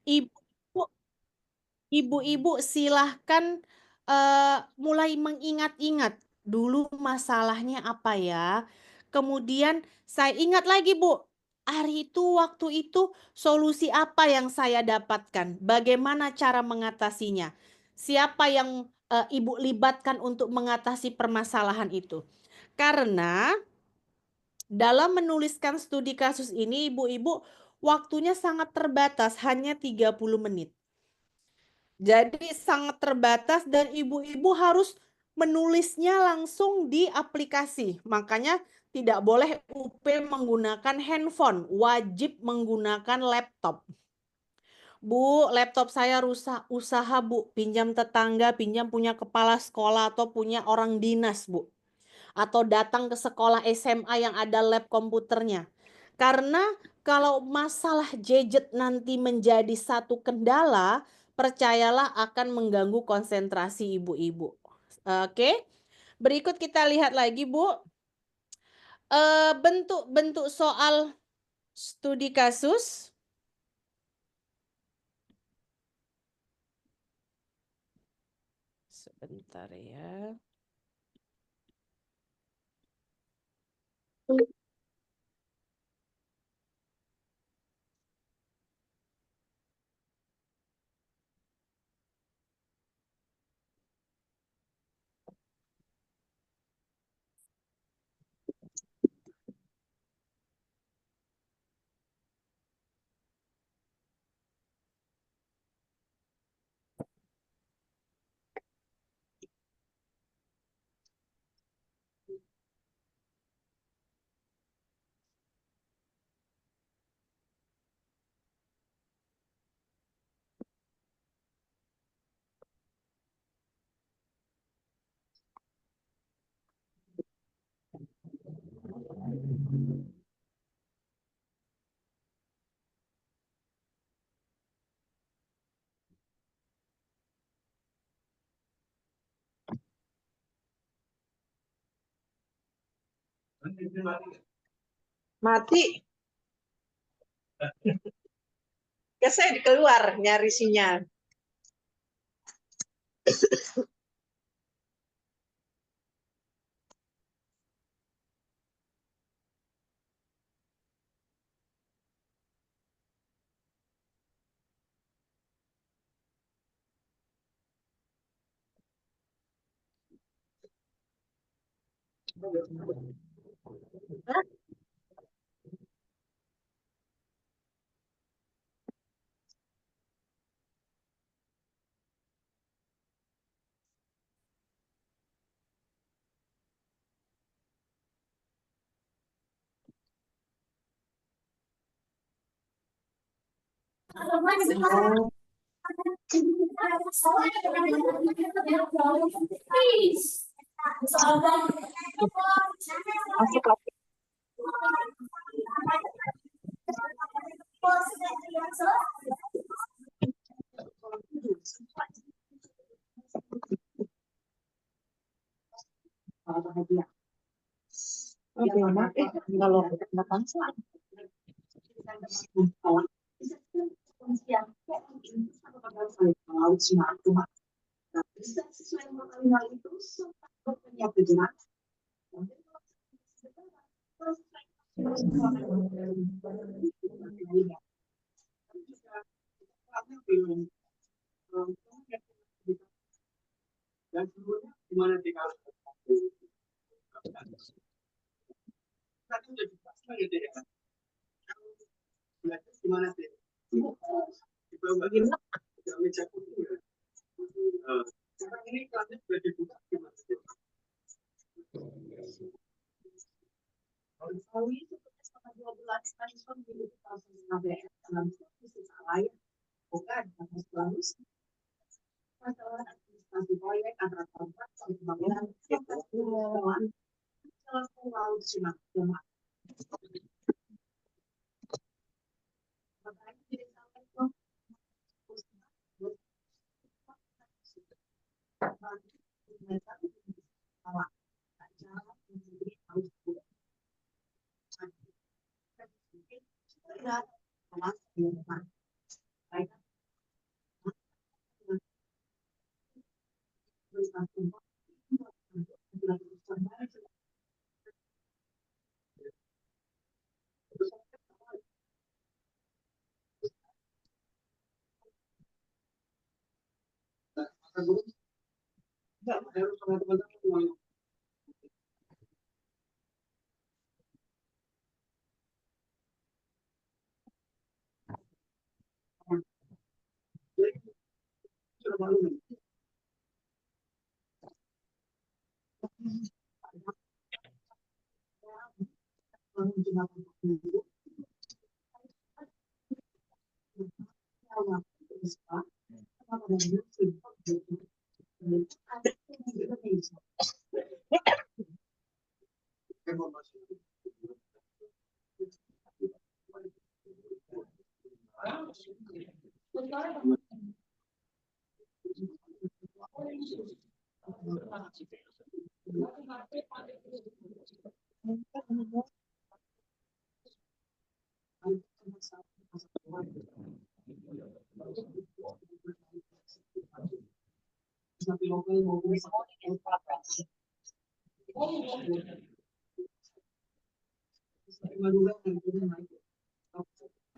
Ibu, ibu-ibu silahkan mulai mengingat-ingat dulu masalahnya apa ya. Kemudian saya ingat lagi Bu, hari itu waktu itu solusi apa yang saya dapatkan, bagaimana cara mengatasinya, siapa yang ibu libatkan untuk mengatasi permasalahan itu. Karena dalam menuliskan studi kasus ini ibu-ibu waktunya sangat terbatas, hanya 30 menit. Jadi sangat terbatas dan ibu-ibu harus menulisnya langsung di aplikasi. Makanya tidak boleh UP menggunakan handphone, wajib menggunakan laptop. Bu, laptop saya rusak, usaha Bu, pinjam tetangga, pinjam punya kepala sekolah atau punya orang dinas Bu. Atau datang ke sekolah SMA yang ada lab komputernya. Karena kalau masalah gadget nanti menjadi satu kendala, percayalah akan mengganggu konsentrasi ibu-ibu. Oke, berikut kita lihat lagi, Bu. Bentuk-bentuk soal studi kasus. Sebentar ya. Mati. Ya saya keluar nyari sinyal. Masuk lagi. Kalau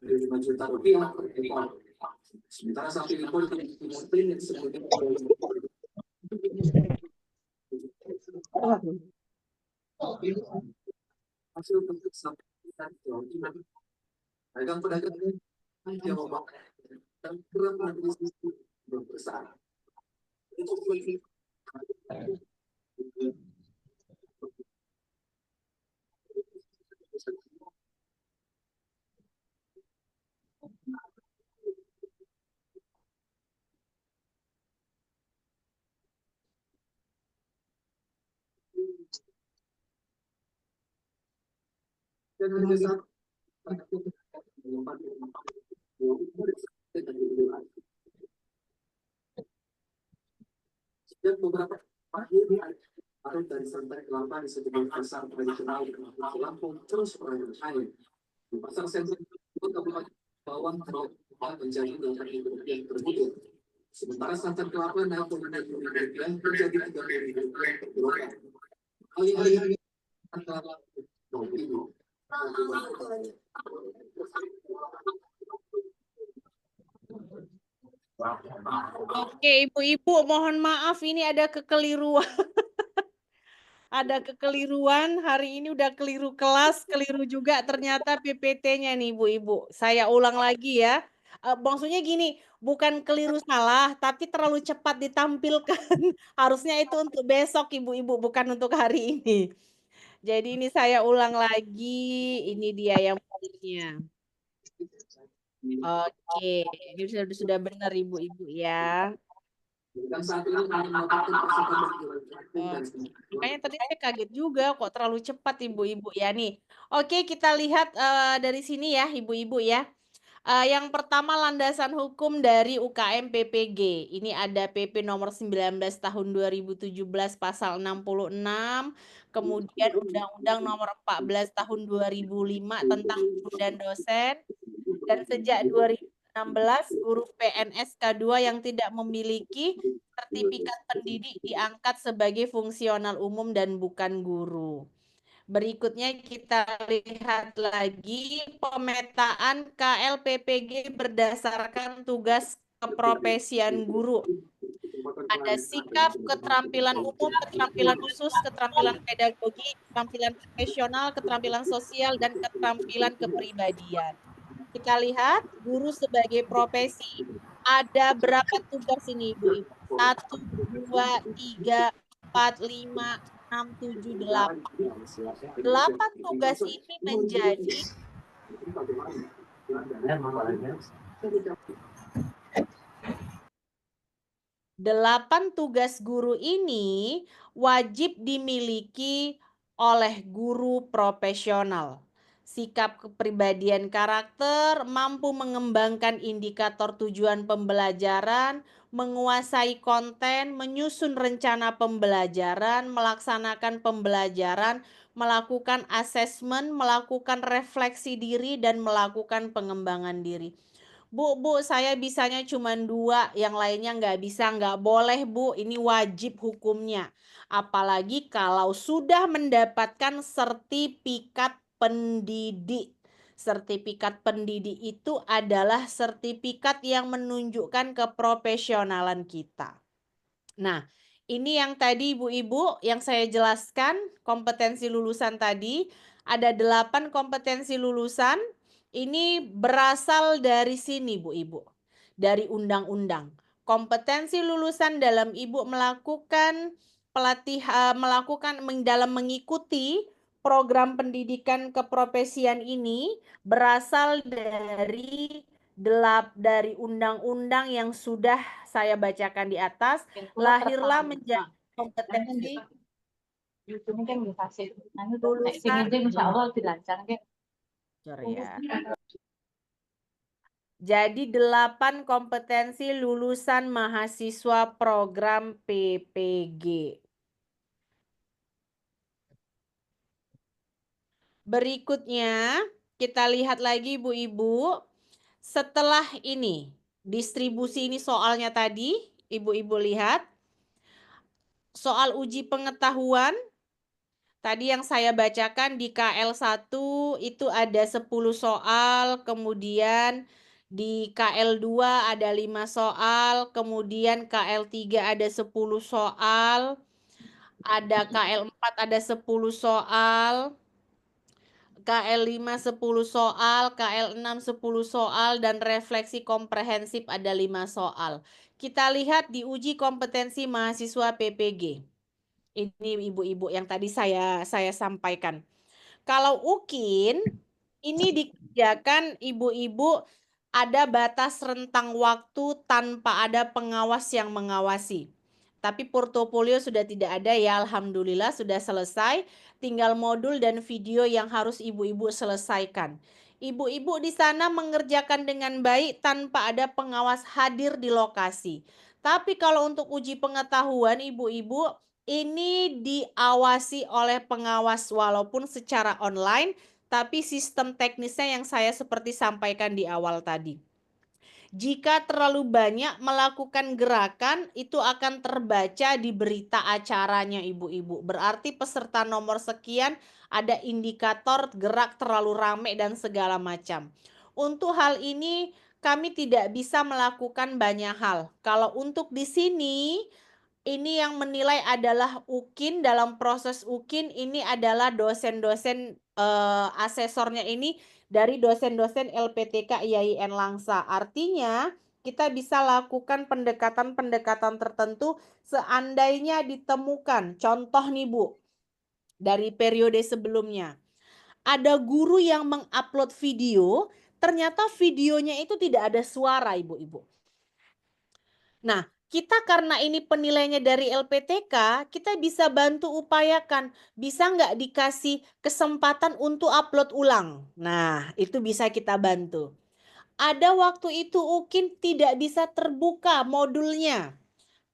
Rp5 juta per ekor. Sementara sapi impor yang sebelumnya hasil bentuk sapi dan pedagang Jawa Barat dan kurang besar. Dan harga sejak beberapa tahun atau dari santai kelapa di sejumlah pasar tradisional di Lampung terus ramai. Di pasar sentra Kabupaten Bawang menjadi Rp20 per butir. Sementara santan kelapa naik Rp5 menjadi Rp30 per kilogram. Alih-alih kelapa Rp20. Oke, ibu-ibu, mohon maaf ini ada kekeliruan. Ada kekeliruan, hari ini udah keliru kelas, keliru juga ternyata PPT-nya nih ibu-ibu. Saya ulang lagi ya. Maksudnya gini, bukan keliru salah, tapi terlalu cepat ditampilkan. Harusnya itu untuk besok ibu-ibu, bukan untuk hari ini. Jadi ini saya ulang lagi, ini dia yang poinnya. Oke, ini sudah benar ibu-ibu ya. Makanya tadi saya kaget juga kok terlalu cepat ibu-ibu ya nih. Oke, kita lihat dari sini ya ibu-ibu ya. Yang pertama landasan hukum dari UKM PPG. Ini ada PP nomor 19 tahun 2017 pasal 66, kemudian Undang-Undang nomor 14 tahun 2005 tentang guru dan dosen, dan sejak 2016 guru PNS K2 yang tidak memiliki sertifikat pendidik diangkat sebagai fungsional umum dan bukan guru. Berikutnya kita lihat lagi pemetaan KLPPG berdasarkan tugas keprofesian guru. Ada sikap, keterampilan umum, keterampilan khusus, keterampilan pedagogi, keterampilan profesional, keterampilan sosial, dan keterampilan kepribadian. Kita lihat guru sebagai profesi. Ada berapa tugas ini ibu-ibu? 1, 2, 3, 4, 5, 6, 7, 8. 8 tugas ini menjadi 8 tugas guru ini wajib dimiliki oleh guru profesional. Sikap kepribadian karakter, mampu mengembangkan indikator tujuan pembelajaran, menguasai konten, menyusun rencana pembelajaran, melaksanakan pembelajaran, melakukan asesmen, melakukan refleksi diri, dan melakukan pengembangan diri. Bu, saya bisanya cuma 2, yang lainnya nggak bisa, nggak boleh Bu, ini wajib hukumnya. Apalagi kalau sudah mendapatkan sertifikat pendidik. Sertifikat pendidik itu adalah sertifikat yang menunjukkan keprofesionalan kita. Nah, ini yang tadi ibu-ibu yang saya jelaskan, kompetensi lulusan tadi. Ada 8 kompetensi lulusan. Ini berasal dari sini, Bu-ibu. Dari undang-undang. Kompetensi lulusan dalam ibu melakukan dalam mengikuti program pendidikan keprofesian ini berasal dari undang-undang yang sudah saya bacakan di atas. Lahirlah menjadi kompetensi lulusan. Jadi 8 kompetensi lulusan mahasiswa program PPG. Berikutnya kita lihat lagi ibu-ibu. Setelah ini, distribusi ini soalnya tadi, ibu-ibu lihat. Soal uji pengetahuan, tadi yang saya bacakan di KL1 itu ada 10 soal, kemudian di KL2 ada 5 soal, kemudian KL3 ada 10 soal, ada KL4 ada 10 soal, KL5 10 soal, KL6 10 soal, dan refleksi komprehensif ada 5 soal. Kita lihat di uji kompetensi mahasiswa PPG. Ini ibu-ibu yang tadi saya sampaikan. Kalau UKIN, ini dikerjakan ibu-ibu ada batas rentang waktu tanpa ada pengawas yang mengawasi. Tapi portofolio sudah tidak ada ya, alhamdulillah sudah selesai. Tinggal modul dan video yang harus ibu-ibu selesaikan. Ibu-ibu di sana mengerjakan dengan baik tanpa ada pengawas hadir di lokasi. Tapi kalau untuk uji pengetahuan ibu-ibu ini diawasi oleh pengawas walaupun secara online, tapi sistem teknisnya yang saya seperti sampaikan di awal tadi. Jika terlalu banyak melakukan gerakan, itu akan terbaca di berita acaranya ibu-ibu. Berarti peserta nomor sekian ada indikator gerak terlalu rame dan segala macam. Untuk hal ini kami tidak bisa melakukan banyak hal. Kalau untuk di sini, ini yang menilai adalah UKIN. Dalam proses UKIN ini adalah dosen-dosen asesornya ini dari dosen-dosen LPTK IAIN Langsa. Artinya kita bisa lakukan pendekatan-pendekatan tertentu seandainya ditemukan. Contoh nih Bu, dari periode sebelumnya. Ada guru yang mengupload video, ternyata videonya itu tidak ada suara ibu-ibu. Nah, kita karena ini penilainya dari LPTK, kita bisa bantu upayakan. Bisa nggak dikasih kesempatan untuk upload ulang? Nah, itu bisa kita bantu. Ada waktu itu UKIN tidak bisa terbuka modulnya.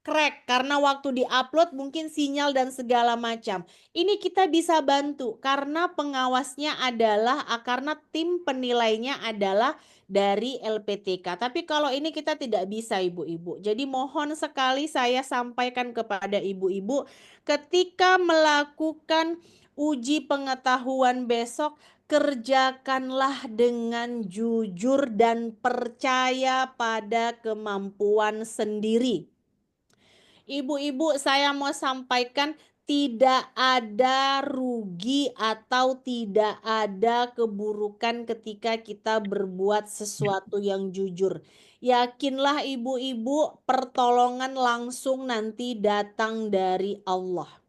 Crack karena waktu diupload mungkin sinyal dan segala macam. Ini kita bisa bantu karena pengawasnya adalah karena tim penilainya adalah dari LPTK. Tapi kalau ini kita tidak bisa ibu-ibu. Jadi mohon sekali saya sampaikan kepada ibu-ibu ketika melakukan uji pengetahuan besok, kerjakanlah dengan jujur dan percaya pada kemampuan sendiri. Ibu-ibu, saya mau sampaikan tidak ada rugi atau tidak ada keburukan ketika kita berbuat sesuatu yang jujur. Yakinlah ibu-ibu, pertolongan langsung nanti datang dari Allah.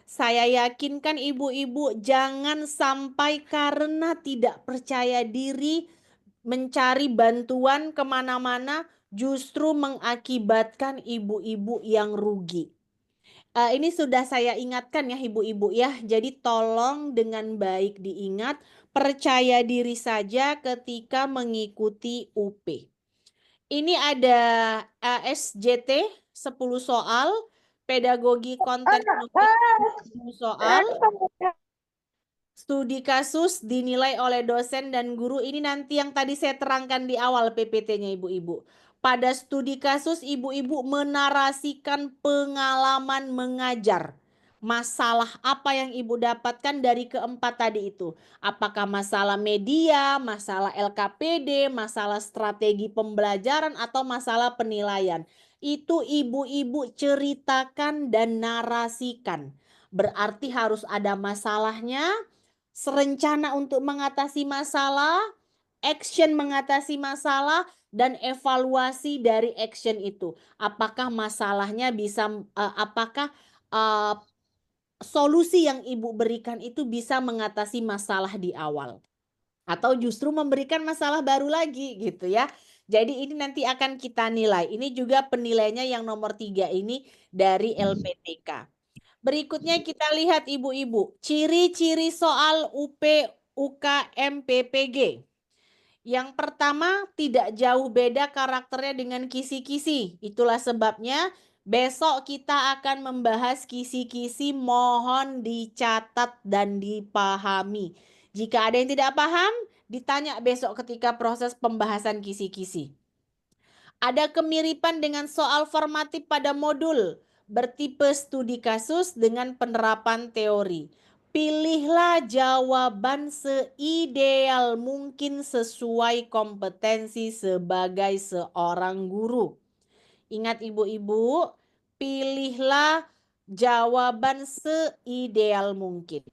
Saya yakinkan ibu-ibu jangan sampai karena tidak percaya diri mencari bantuan kemana-mana justru mengakibatkan ibu-ibu yang rugi. Ini sudah saya ingatkan ya ibu-ibu ya. Jadi tolong dengan baik diingat, percaya diri saja ketika mengikuti UP. Ini ada SJT 10 soal, pedagogi konten 10 soal. Studi kasus dinilai oleh dosen dan guru. Ini nanti yang tadi saya terangkan di awal PPT-nya ibu-ibu. Pada studi kasus ibu-ibu menarasikan pengalaman mengajar. Masalah apa yang ibu dapatkan dari keempat tadi itu? Apakah masalah media, masalah LKPD, masalah strategi pembelajaran, atau masalah penilaian? itu ibu-ibu ceritakan dan narasikan. Berarti harus ada masalahnya, rencana untuk mengatasi masalah, action mengatasi masalah, dan evaluasi dari action itu. Apakah masalahnya bisa, apakah solusi yang ibu berikan itu bisa mengatasi masalah di awal. Atau justru memberikan masalah baru lagi gitu ya. Jadi ini nanti akan kita nilai. Ini juga penilaiannya yang nomor 3 ini dari LPTK. Berikutnya kita lihat ibu-ibu. Ciri-ciri soal UP, UKM, PPG. Yang pertama, tidak jauh beda karakternya dengan kisi-kisi. Itulah sebabnya besok kita akan membahas kisi-kisi, mohon dicatat dan dipahami. Jika ada yang tidak paham, ditanya besok ketika proses pembahasan kisi-kisi. Ada kemiripan dengan soal formatif pada modul bertipe studi kasus dengan penerapan teori. Pilihlah jawaban seideal mungkin sesuai kompetensi sebagai seorang guru. Ingat ibu-ibu, pilihlah jawaban seideal mungkin.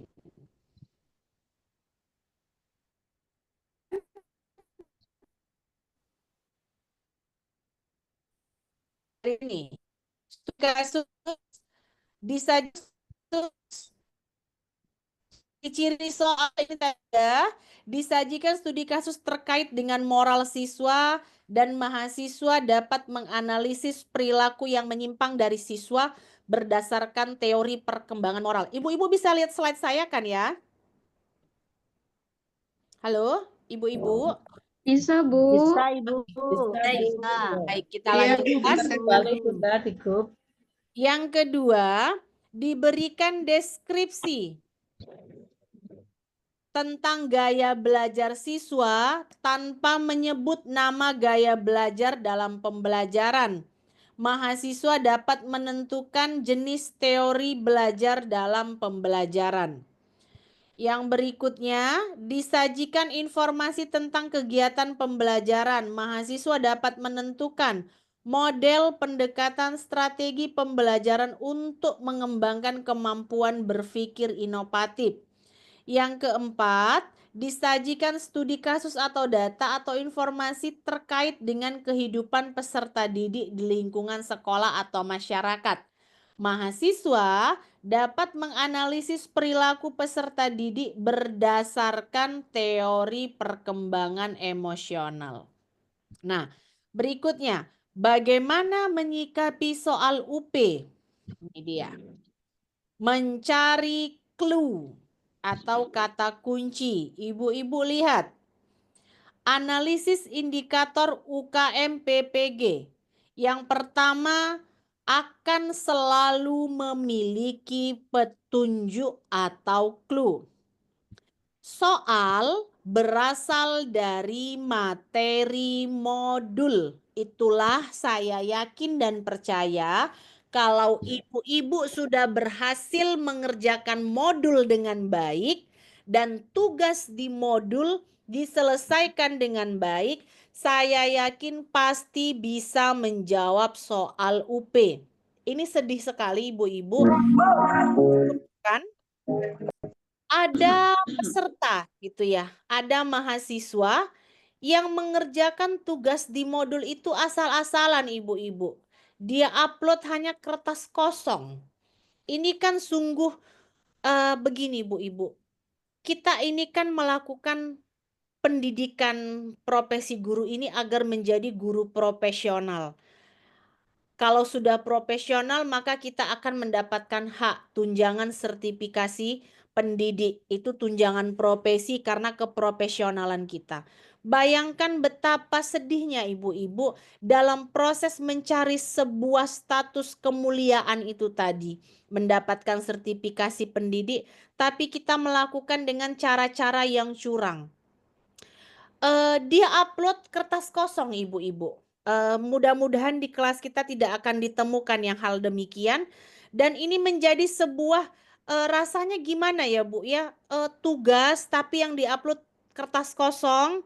Ini kasus ciri soal ini tanda disajikan studi kasus terkait dengan moral siswa dan mahasiswa dapat menganalisis perilaku yang menyimpang dari siswa berdasarkan teori perkembangan moral. Ibu-ibu bisa lihat slide saya kan ya? Halo, ibu-ibu? Bisa, Bu. Bisa, Ibu. Baik, kita Iya, Bu, lanjutkan. bisa. Lalu sudah di grup. Yang kedua, diberikan deskripsi tentang gaya belajar siswa tanpa menyebut nama gaya belajar dalam pembelajaran. Mahasiswa dapat menentukan jenis teori belajar dalam pembelajaran. Yang berikutnya, disajikan informasi tentang kegiatan pembelajaran. Mahasiswa dapat menentukan model pendekatan strategi pembelajaran untuk mengembangkan kemampuan berpikir inovatif. Yang keempat, disajikan studi kasus atau data atau informasi terkait dengan kehidupan peserta didik di lingkungan sekolah atau masyarakat. Mahasiswa dapat menganalisis perilaku peserta didik berdasarkan teori perkembangan emosional. Nah, berikutnya, bagaimana menyikapi soal UP? Ini dia. Mencari clue atau kata kunci. Ibu-ibu lihat. Analisis indikator UKM PPG. Yang pertama akan selalu memiliki petunjuk atau clue. Soal berasal dari materi modul. Itulah saya yakin dan percaya kalau ibu-ibu sudah berhasil mengerjakan modul dengan baik dan tugas di modul diselesaikan dengan baik, saya yakin pasti bisa menjawab soal UP. Ini sedih sekali ibu-ibu. Kan? Ada peserta gitu ya, ada mahasiswa yang mengerjakan tugas di modul itu asal-asalan ibu-ibu. Dia upload hanya kertas kosong. Ini kan sungguh begini ibu-ibu. Kita ini kan melakukan pendidikan profesi guru ini agar menjadi guru profesional. Kalau sudah profesional maka kita akan mendapatkan hak tunjangan sertifikasi pendidik. Itu tunjangan profesi karena keprofesionalan kita. Bayangkan betapa sedihnya ibu-ibu dalam proses mencari sebuah status kemuliaan itu tadi. Mendapatkan sertifikasi pendidik, tapi kita melakukan dengan cara-cara yang curang. Dia upload kertas kosong ibu-ibu. Mudah-mudahan di kelas kita tidak akan ditemukan yang hal demikian. Dan ini menjadi sebuah rasanya gimana ya Bu ya, tugas tapi yang diupload kertas kosong.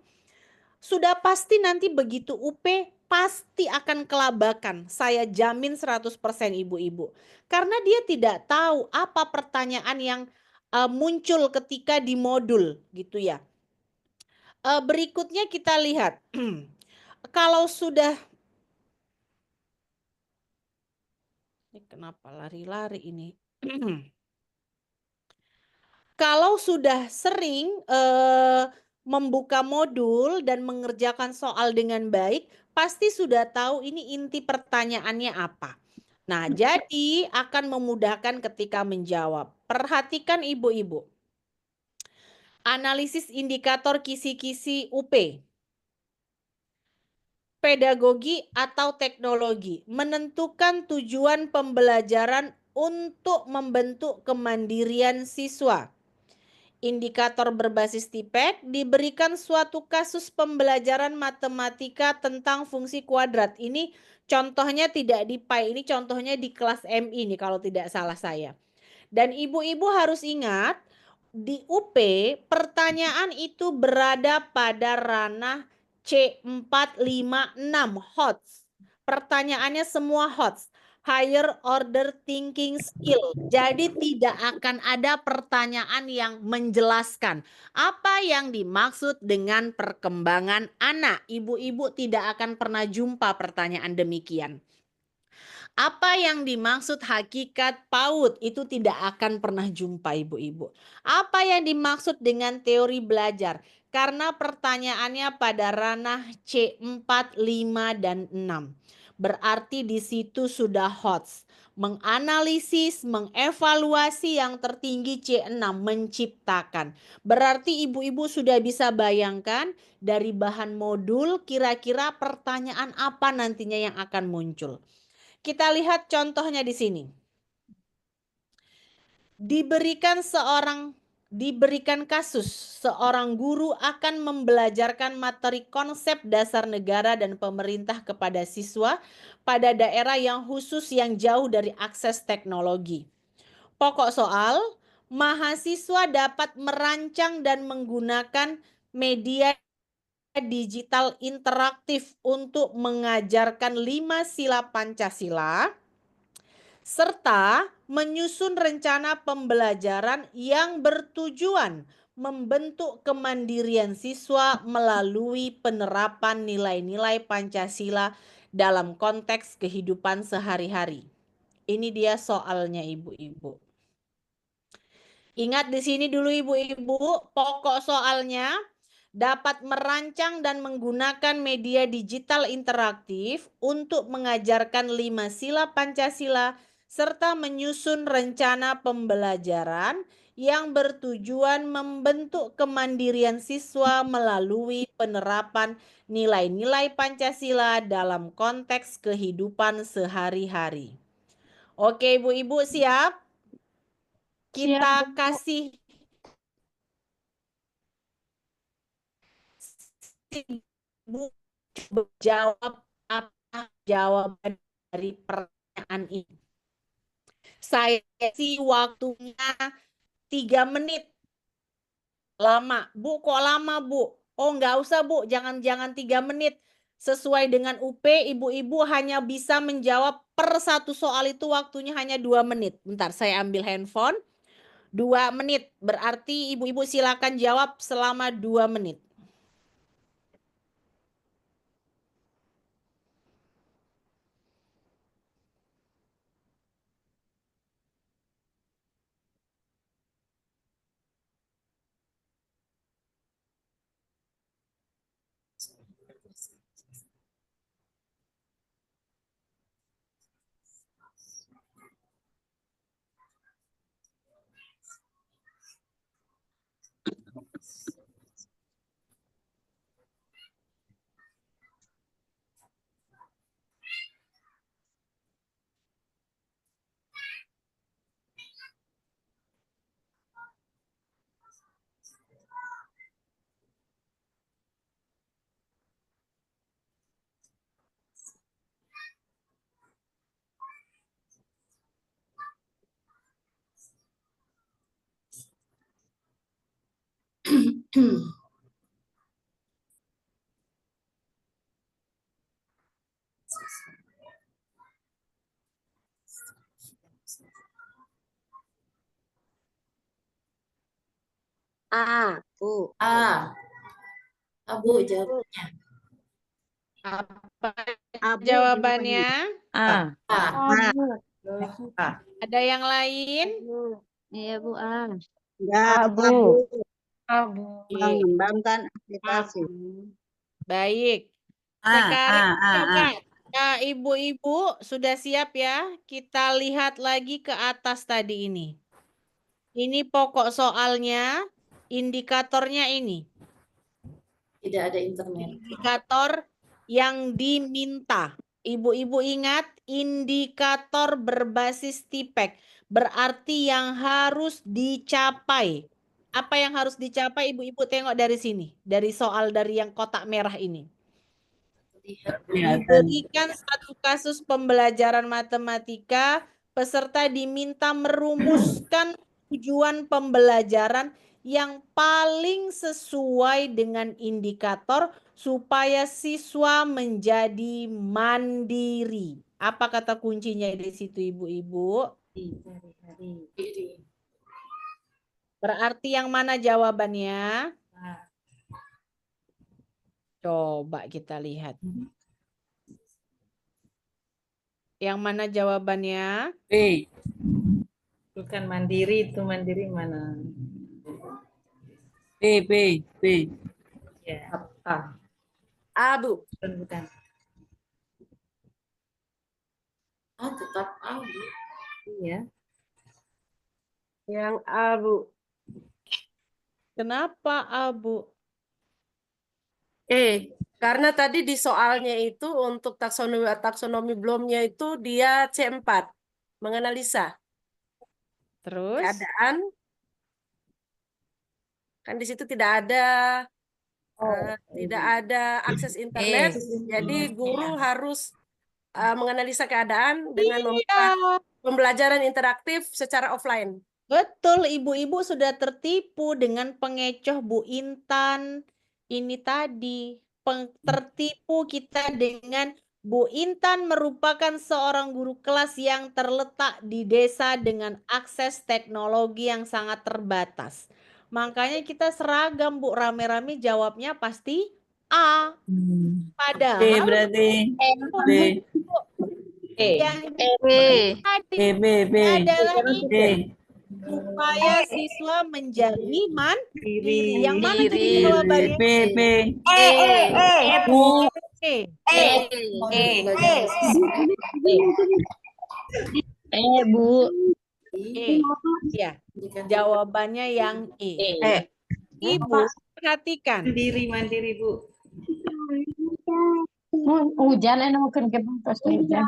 sudah pasti nanti begitu UP pasti akan kelabakan. Saya jamin 100% ibu-ibu. Karena dia tidak tahu apa pertanyaan yang muncul ketika di modul gitu ya. Berikutnya kita lihat. Kalau sudah ini kenapa lari-lari ini? Kalau sudah sering membuka modul dan mengerjakan soal dengan baik, pasti sudah tahu ini inti pertanyaannya apa. Nah, jadi akan memudahkan ketika menjawab. Perhatikan ibu-ibu. Analisis indikator kisi-kisi UP. Pedagogi atau teknologi. Menentukan tujuan pembelajaran untuk membentuk kemandirian siswa. Indikator berbasis TIPEK diberikan suatu kasus pembelajaran matematika tentang fungsi kuadrat. Ini contohnya tidak di PAI, ini contohnya di kelas MI nih kalau tidak salah saya. Dan ibu-ibu harus ingat di UP pertanyaan itu berada pada ranah C456 HOTS. Pertanyaannya semua HOTS. Higher order thinking skill. Jadi tidak akan ada pertanyaan yang menjelaskan apa yang dimaksud dengan perkembangan anak. Ibu-ibu tidak akan pernah jumpa pertanyaan demikian. Apa yang dimaksud hakikat PAUD itu tidak akan pernah jumpa ibu-ibu. Apa yang dimaksud dengan teori belajar? Karena pertanyaannya pada ranah C4, 5, dan 6. Berarti di situ sudah HOTS. Menganalisis, mengevaluasi yang tertinggi C6, menciptakan. Berarti ibu-ibu sudah bisa bayangkan dari bahan modul kira-kira pertanyaan apa nantinya yang akan muncul. Kita lihat contohnya di sini. Diberikan kasus, seorang guru akan membelajarkan materi konsep dasar negara dan pemerintah kepada siswa pada daerah yang khusus yang jauh dari akses teknologi. Pokok soal, mahasiswa dapat merancang dan menggunakan media digital interaktif untuk mengajarkan 5 sila Pancasila serta menyusun rencana pembelajaran yang bertujuan membentuk kemandirian siswa melalui penerapan nilai-nilai Pancasila dalam konteks kehidupan sehari-hari. Ini dia soalnya ibu-ibu. Ingat di sini dulu ibu-ibu, pokok soalnya dapat merancang dan menggunakan media digital interaktif untuk mengajarkan 5 sila Pancasila serta menyusun rencana pembelajaran yang bertujuan membentuk kemandirian siswa melalui penerapan nilai-nilai Pancasila dalam konteks kehidupan sehari-hari. Oke, ibu-ibu siap? Kita kasih ibu jawab apa jawaban dari pertanyaan ini. Saya sih waktunya 3 menit. Lama. Bu, kok lama, Bu? Oh, nggak usah, Bu. Jangan 3 menit. Sesuai dengan UP, ibu-ibu hanya bisa menjawab per satu soal itu waktunya hanya 2 menit. Bentar, saya ambil handphone. 2 menit. Berarti ibu-ibu silakan jawab selama 2 menit. A, Bu. A. Abu jawabannya. Apa Abu jawabannya? A. A. Ada yang lain? Iya Bu A. Enggak, Abu. Abu. Oke, Mengembangkan aplikasi. baik. Sekarang coba ibu-ibu sudah siap ya? Kita lihat lagi ke atas tadi ini. Ini pokok soalnya, indikatornya ini. Tidak ada internet. Indikator yang diminta. Ibu-ibu ingat, indikator berbasis TIPEK. Berarti yang harus dicapai. Apa yang harus dicapai? Ibu-ibu tengok dari sini. Dari soal dari yang kotak merah ini. Diberikan satu kasus pembelajaran matematika, peserta diminta merumuskan tujuan pembelajaran yang paling sesuai dengan indikator supaya siswa menjadi mandiri. Apa kata kuncinya di situ, ibu-ibu? Diri. Berarti yang mana jawabannya? Coba kita lihat. Yang mana jawabannya? B. Bukan mandiri, itu mandiri mana? B, B, B. Ya, A. Abu. Bukan. A tetap A, Bu. Iya. Yang Abu. Kenapa, Abu? Karena tadi di soalnya itu untuk taksonomi belumnya itu dia C4, menganalisa Terus? keadaan. Kan di situ tidak ada akses internet, jadi guru harus menganalisa keadaan dengan membuat pembelajaran interaktif secara offline. Betul, ibu-ibu sudah tertipu dengan pengecoh Bu Intan. Ini tadi, tertipu kita dengan Bu Intan merupakan seorang guru kelas yang terletak di desa dengan akses teknologi yang sangat terbatas. Makanya kita seragam, Bu, rame-rame jawabnya pasti A. B Padahal berarti B. yang tadi B, B. adalah B. ini. Supaya siswa menjadi mandiri. Yang mana tadi B, jawabannya? B, B. Bu. Bu. Ya, jawabannya yang E. Ibu, perhatikan. Mandiri, Bu. Hujan mungkin ke hujan.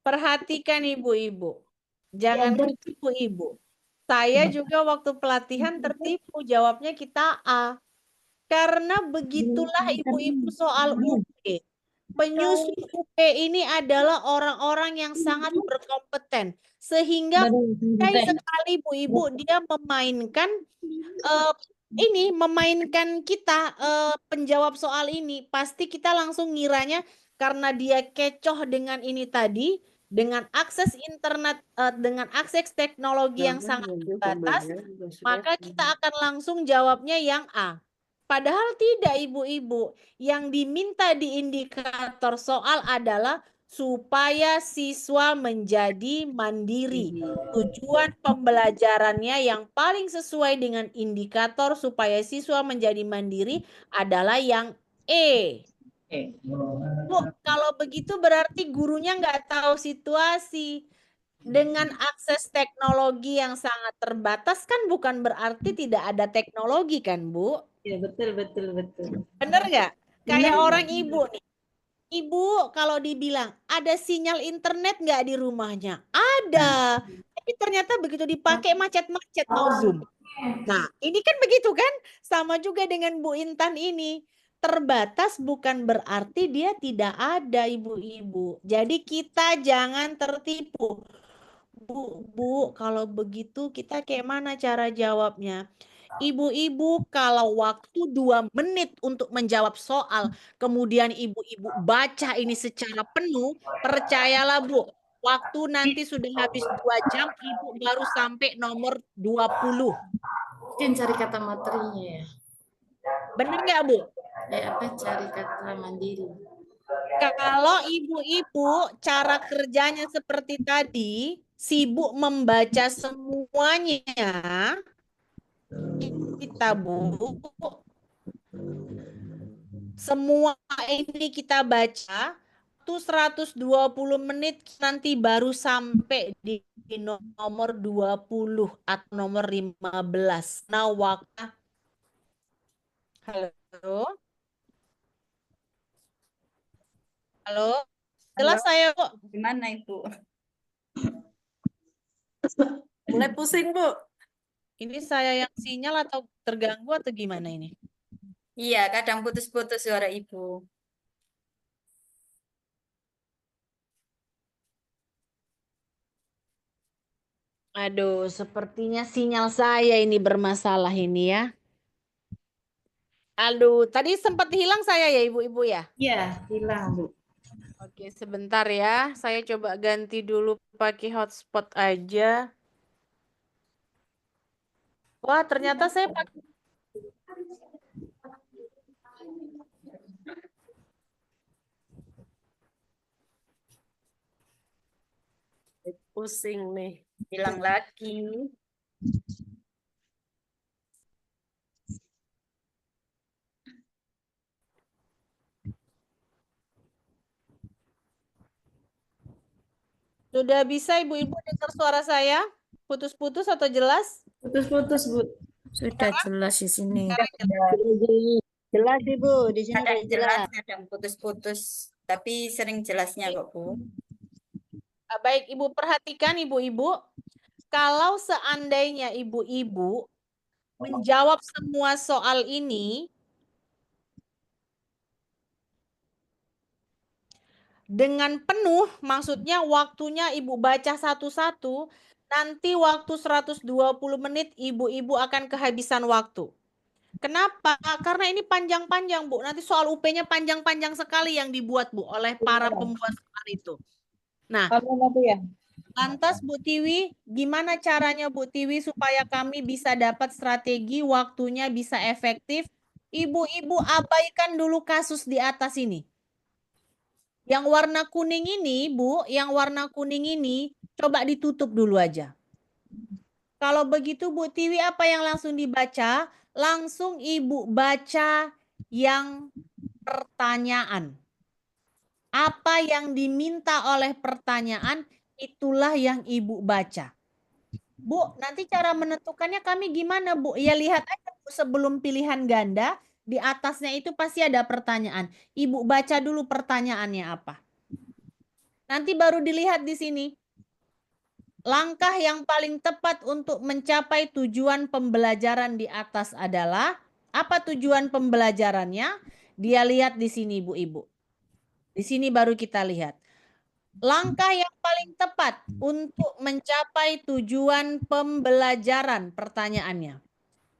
Perhatikan ibu-ibu. Jangan ibu-ibu. Saya juga waktu pelatihan tertipu. Jawabnya kita A. Karena begitulah ibu-ibu soal UP. Penyusun UP ini adalah orang-orang yang sangat berkompeten. Sehingga sekali ibu-ibu dia memainkan memainkan kita penjawab soal ini. Pasti kita langsung ngiranya karena dia kecoh dengan ini tadi, dengan akses internet, dengan akses teknologi yang sangat terbatas, maka kita akan langsung jawabnya yang A. Padahal tidak, ibu-ibu. Yang diminta di indikator soal adalah supaya siswa menjadi mandiri. Tujuan pembelajarannya yang paling sesuai dengan indikator supaya siswa menjadi mandiri adalah yang E. Bu, kalau begitu berarti gurunya nggak tahu situasi. Dengan akses teknologi yang sangat terbatas kan bukan berarti tidak ada teknologi kan, Bu? Ya, betul. Bener nggak? Kayak orang ibu nih. Ibu kalau dibilang ada sinyal internet nggak di rumahnya? Ada. Tapi ternyata begitu dipakai macet-macet mau Zoom. Nah, ini kan begitu kan? Sama juga dengan Bu Intan ini. Terbatas bukan berarti dia tidak ada, ibu-ibu. Jadi kita jangan tertipu. Bu, kalau begitu kita kayak mana cara jawabnya? Ibu-ibu kalau waktu 2 menit untuk menjawab soal, kemudian ibu-ibu baca ini secara penuh, percayalah Bu, Waktu nanti sudah habis 2 jam, Ibu baru sampai nomor 20. Mungkin cari kata materinya ya. Benar nggak, Bu? Cari kata mandiri. Kalau ibu-ibu cara kerjanya seperti tadi, sibuk membaca semuanya, kita Bu, semua ini kita baca, itu 120 menit nanti baru sampai di nomor 20 atau nomor 15. Nah, waktu. Halo? Halo? Jelas saya kok. Gimana itu? Mulai pusing, Bu. Ini saya yang sinyal atau terganggu atau gimana ini? Iya, kadang putus-putus suara ibu. Aduh, sepertinya sinyal saya ini bermasalah ini ya. Aduh, tadi sempat hilang saya ya ibu-ibu ya? Iya, hilang, Bu. Oke, sebentar ya. Saya coba ganti dulu pakai hotspot aja. Wah, ternyata saya pakai. Pusing nih. Hilang lagi. Sudah bisa ibu-ibu dengar suara saya? Putus-putus atau jelas? Putus-putus, Bu. Sudah jelas di sini. Jelas Ibu, di sini Kadang udah jelas. jelas, kadang putus-putus. Tapi sering jelasnya kok, Bu. Baik, Ibu perhatikan ibu-ibu. Kalau seandainya ibu-ibu menjawab semua soal ini dengan penuh, maksudnya waktunya ibu baca satu-satu, nanti waktu 120 menit ibu-ibu akan kehabisan waktu. Kenapa? Karena ini panjang-panjang, Bu. Nanti soal UP-nya panjang-panjang sekali yang dibuat, Bu, oleh para pembuat soal itu. Nah, lantas Bu Tiwi, gimana caranya Bu Tiwi supaya kami bisa dapat strategi waktunya bisa efektif? Ibu-ibu abaikan dulu kasus di atas ini. Yang warna kuning ini, Bu, yang warna kuning ini, coba ditutup dulu aja. Kalau begitu Bu Tiwi apa yang langsung dibaca? Langsung Ibu baca yang pertanyaan. Apa yang diminta oleh pertanyaan, itulah yang Ibu baca. Bu, nanti cara menentukannya kami gimana, Bu? Ya lihat aja Bu, sebelum pilihan ganda, di atasnya itu pasti ada pertanyaan. Ibu baca dulu pertanyaannya apa. Nanti baru dilihat di sini. Langkah yang paling tepat untuk mencapai tujuan pembelajaran di atas adalah, apa tujuan pembelajarannya? Dia lihat di sini, Ibu-ibu. Di sini baru kita lihat. Langkah yang paling tepat untuk mencapai tujuan pembelajaran, pertanyaannya.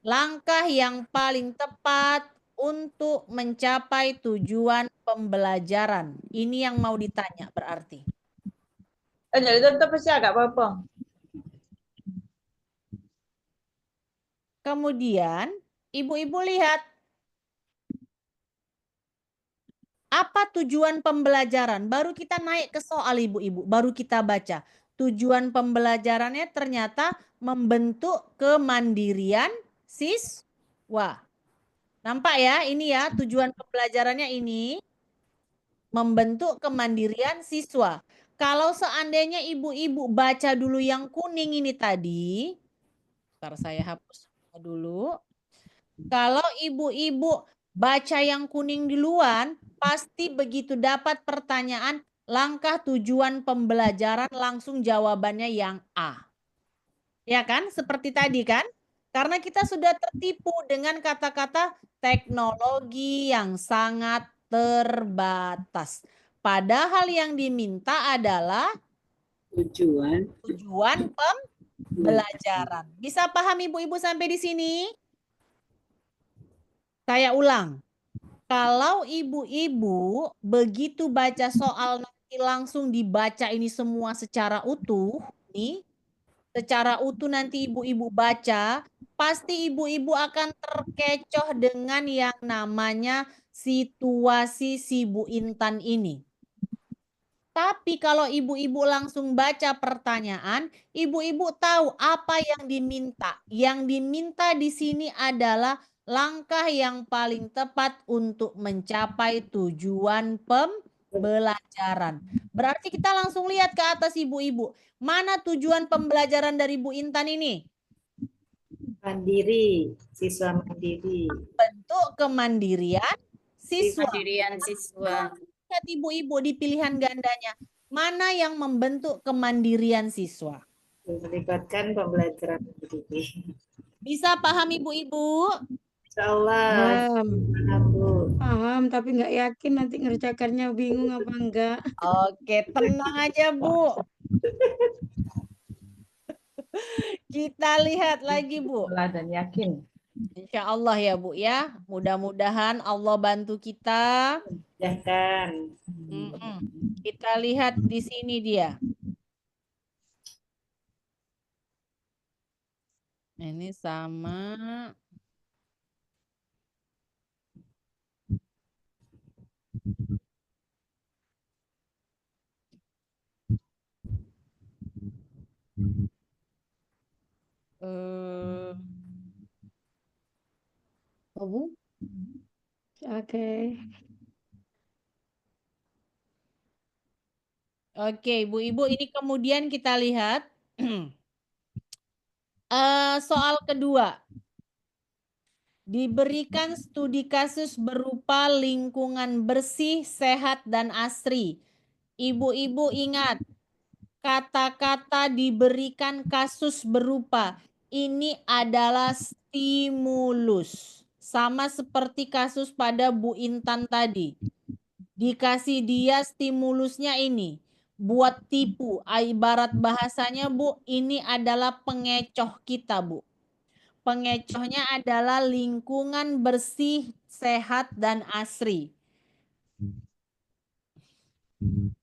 Langkah yang paling tepat untuk mencapai tujuan pembelajaran. Ini yang mau ditanya berarti. Jadi tetap sih agak apa-apa. Kemudian, ibu-ibu lihat. Apa tujuan pembelajaran? Baru kita naik ke soal ibu-ibu, baru kita baca. Tujuan pembelajarannya ternyata membentuk kemandirian siswa. Nampak ya, ini ya tujuan pembelajarannya ini. Membentuk kemandirian siswa. Kalau seandainya ibu-ibu baca dulu yang kuning ini tadi, ntar saya hapus dulu. Kalau ibu-ibu baca yang kuning duluan, pasti begitu dapat pertanyaan langkah tujuan pembelajaran langsung jawabannya yang A. Ya kan? Seperti tadi kan? Karena kita sudah tertipu dengan kata-kata teknologi yang sangat terbatas. Padahal yang diminta adalah tujuan pembelajaran. Bisa paham ibu-ibu sampai di sini? Saya ulang. Kalau ibu-ibu begitu baca soal langsung dibaca ini semua secara utuh, nih, secara utuh nanti ibu-ibu baca, pasti ibu-ibu akan terkecoh dengan yang namanya situasi si Bu Intan ini. Tapi kalau ibu-ibu langsung baca pertanyaan, ibu-ibu tahu apa yang diminta. Yang diminta di sini adalah langkah yang paling tepat untuk mencapai tujuan pembelajaran. Berarti kita langsung lihat ke atas ibu-ibu. Mana tujuan pembelajaran dari Bu Intan ini? Mandiri, siswa mandiri. Bentuk kemandirian siswa. Mandirian siswa. Lihat ibu-ibu di pilihan gandanya. Mana yang membentuk kemandirian siswa? Melibatkan pembelajaran mandiri. Bisa paham ibu-ibu? Insya Allah. Paham, Paham, Bu. paham, tapi nggak yakin nanti ngerjakannya bingung apa enggak. Oke, tenang aja Bu. Kita lihat lagi Bu. Dan yakin. Insya Allah ya Bu ya. Mudah-mudahan Allah bantu kita. Ya kan. Kita lihat di sini dia. Ini sama. Oke, ibu-ibu, ini kemudian kita lihat soal kedua. Diberikan studi kasus berupa lingkungan bersih, sehat, dan asri. Ibu-ibu ingat, kata-kata diberikan kasus berupa ini adalah stimulus. Sama seperti kasus pada Bu Intan tadi. Dikasih dia stimulusnya ini. Buat tipu. Ibarat bahasanya Bu, ini adalah pengecoh kita Bu. Pengecohnya adalah lingkungan bersih, sehat, dan asri.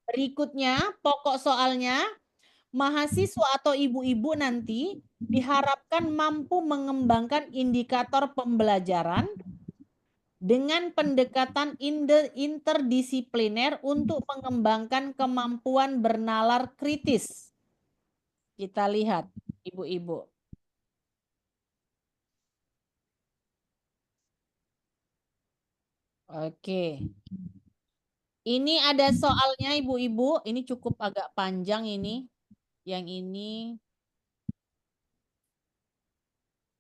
Berikutnya, pokok soalnya, mahasiswa atau ibu-ibu nanti diharapkan mampu mengembangkan indikator pembelajaran dengan pendekatan interdisipliner untuk mengembangkan kemampuan bernalar kritis. Kita lihat, ibu-ibu. Oke. Ini ada soalnya ibu-ibu. Ini cukup agak panjang ini. Yang ini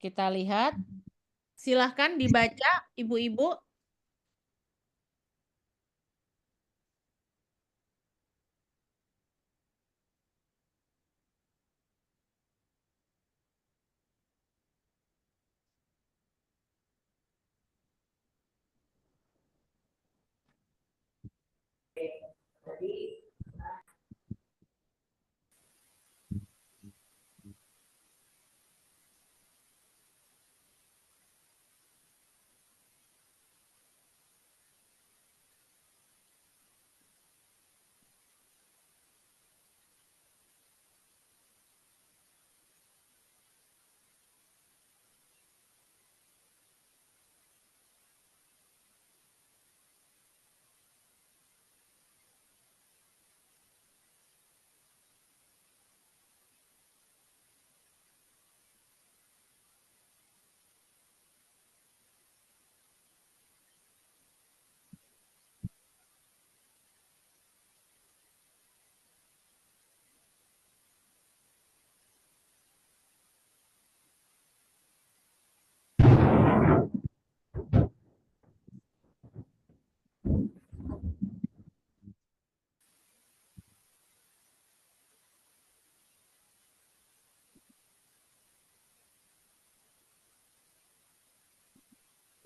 kita lihat. Silahkan dibaca ibu-ibu.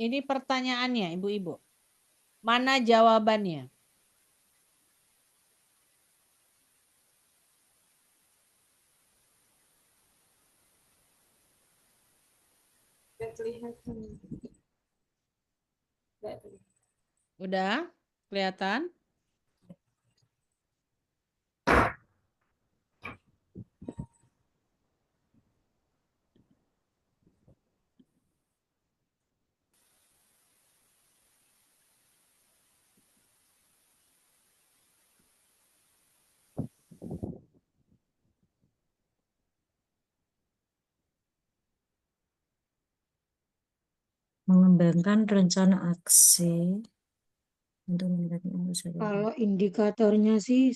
Ini pertanyaannya, ibu-ibu. Mana jawabannya? Udah kelihatan? Mengembangkan rencana aksi untuk meningkatkan usaha. Kalau indikatornya sih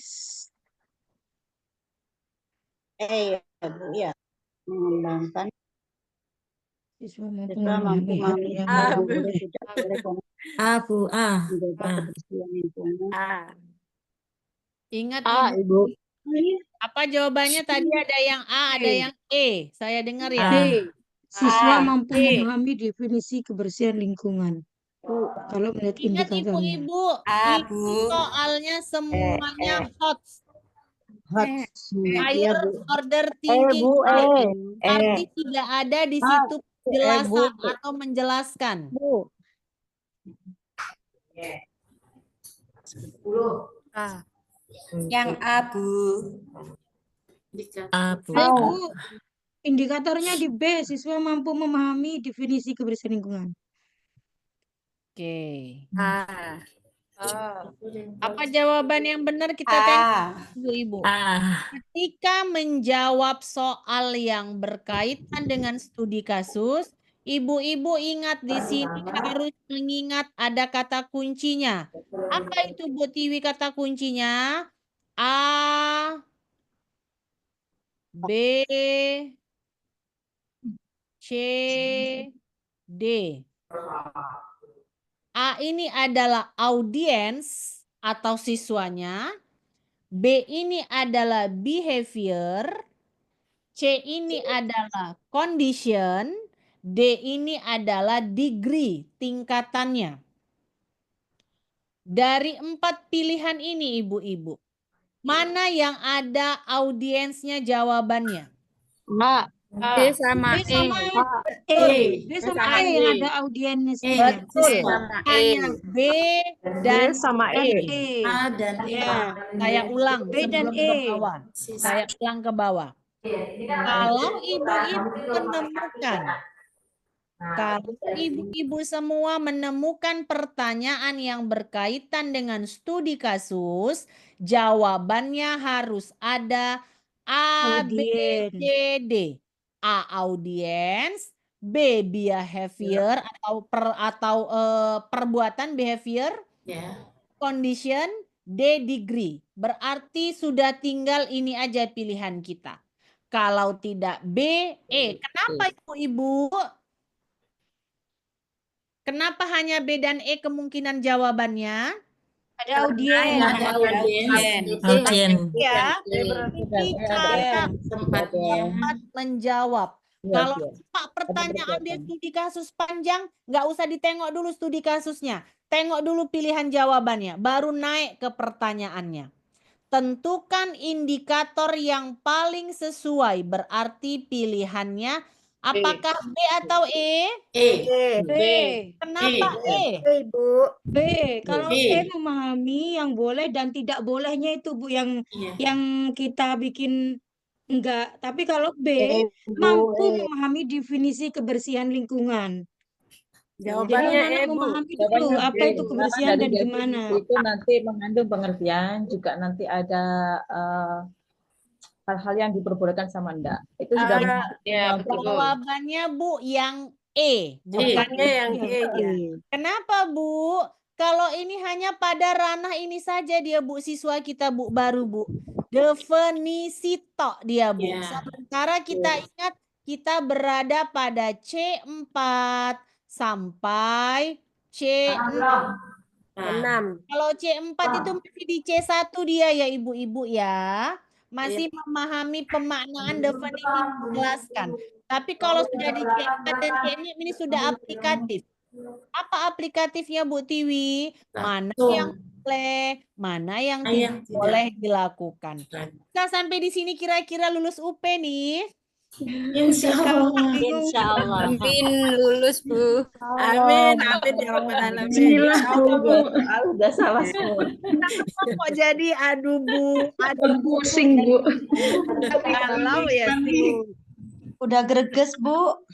Ya Bu, ya. Mengembangkan siswa mampu siswa mampu memahami memahami Ah, hal Bu. boleh tidak boleh A, Bu, A. menjaga A. kebersihan lingkungan. Ingat A, Ibu, Ibu. apa jawabannya tadi? Ada yang A, ada yang E. Saya dengar A. ya. B. Siswa A. mampu B. memahami definisi kebersihan lingkungan. Kalau melihat Ingat indikatornya. Ibu-ibu, A, ini Bu. soalnya semuanya hot. Hot. Iya Higher Bu. order thinking. Bu, Arti tidak ada di situ Bu. penjelasan atau menjelaskan. Bu. Yang A, Bu. A, Bu. B, Bu. Indikatornya di B. Siswa mampu memahami definisi kebersihan lingkungan. Oke. A. Apa jawaban yang benar kita tengok Ibu-ibu. A. Ketika menjawab soal yang berkaitan dengan studi kasus, Ibu-ibu ingat di sini harus mengingat ada kata kuncinya. Apa itu Bu Tiwi kata kuncinya? A, B, C, D. A ini adalah audiens atau siswanya. B ini adalah behavior. C ini adalah condition. D ini adalah degree, tingkatannya. Dari 4 pilihan ini ibu-ibu, mana yang ada audiensnya jawabannya? A. B sama B sama E. B sama E yang ada audiensnya. Betul. Hanya B dan sama E. A dan E. Ya. saya ulang B dan sebelum ke E. bawah. Saya ulang ke bawah. Kalau ibu-ibu semua menemukan pertanyaan yang berkaitan dengan studi kasus, jawabannya harus ada A, B, C, D. A audience, B behavior atau perbuatan behavior, condition, D degree. Berarti sudah tinggal ini aja pilihan kita. Kalau tidak B, E. Kenapa ibu-ibu? Kenapa hanya B dan E kemungkinan jawabannya? Ada audiens. Audien. Ya, ini cara tempat menjawab. Kalau Pak pertanyaan dia studi kasus panjang, nggak usah ditengok dulu studi kasusnya. Tengok dulu pilihan jawabannya, baru naik ke pertanyaannya. Tentukan indikator yang paling sesuai, berarti pilihannya apakah B atau E? B. Kenapa E? B. Kalau E memahami yang boleh dan tidak bolehnya itu Bu yang kita bikin enggak. Tapi kalau B mampu memahami definisi kebersihan lingkungan. Jawabannya Jadi E, Bu. memahami dulu apa itu kebersihan dan gimana. Itu nanti mengandung pengertian, juga nanti ada hal-hal yang diperbolehkan sama enggak. Itu sudah Jawabannya Bu yang E, Bukannya yang E. Ya. Kenapa Bu? Kalau ini hanya pada ranah ini saja dia Bu, siswa kita Bu baru Bu. Definisi tok dia Bu. Sementara kita ingat kita berada pada C4 sampai C6. 6. Kalau C4 itu masih di C1 dia ya ibu-ibu ya. Masih memahami pemaknaan definisi menjelaskan. Tapi kalau sudah di C4 dan C6 ini sudah aplikatif. Apa aplikatifnya Bu Tiwi? Mana yang boleh, mana yang tidak boleh dilakukan. Kita sampai di sini kira-kira lulus UP nih. Insya Allah. Amin, lulus Bu. Amin, amin ya Rabbal Alamin. Bismillah Bu. udah salah semua. Kok jadi aduh Bu, Pusing Bu. kalau ya sih. Udah greges Bu.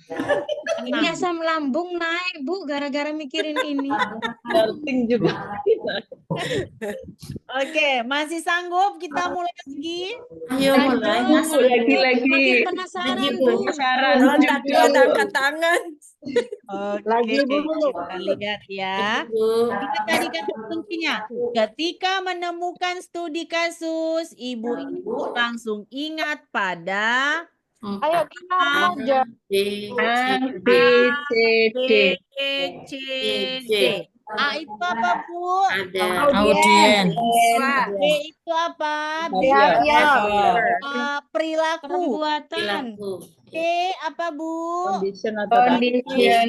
Ini asam lambung naik Bu gara-gara mikirin ini. Darting juga. Oke, masih sanggup kita mulai lagi? Ayo mulai. Makin penasaran Bu. Kalau tak kuat angkat tangan. Oke, kita lihat ya. Lihat tadi kata kuncinya. Ketika menemukan studi kasus, ibu-ibu langsung ingat pada Ayo kita aja. A, B, C, B, D. C, D. A itu apa, Bu? Audien. B itu apa? B Siap. perilaku. Perbuatan. D apa, Bu? Condition atau Condition.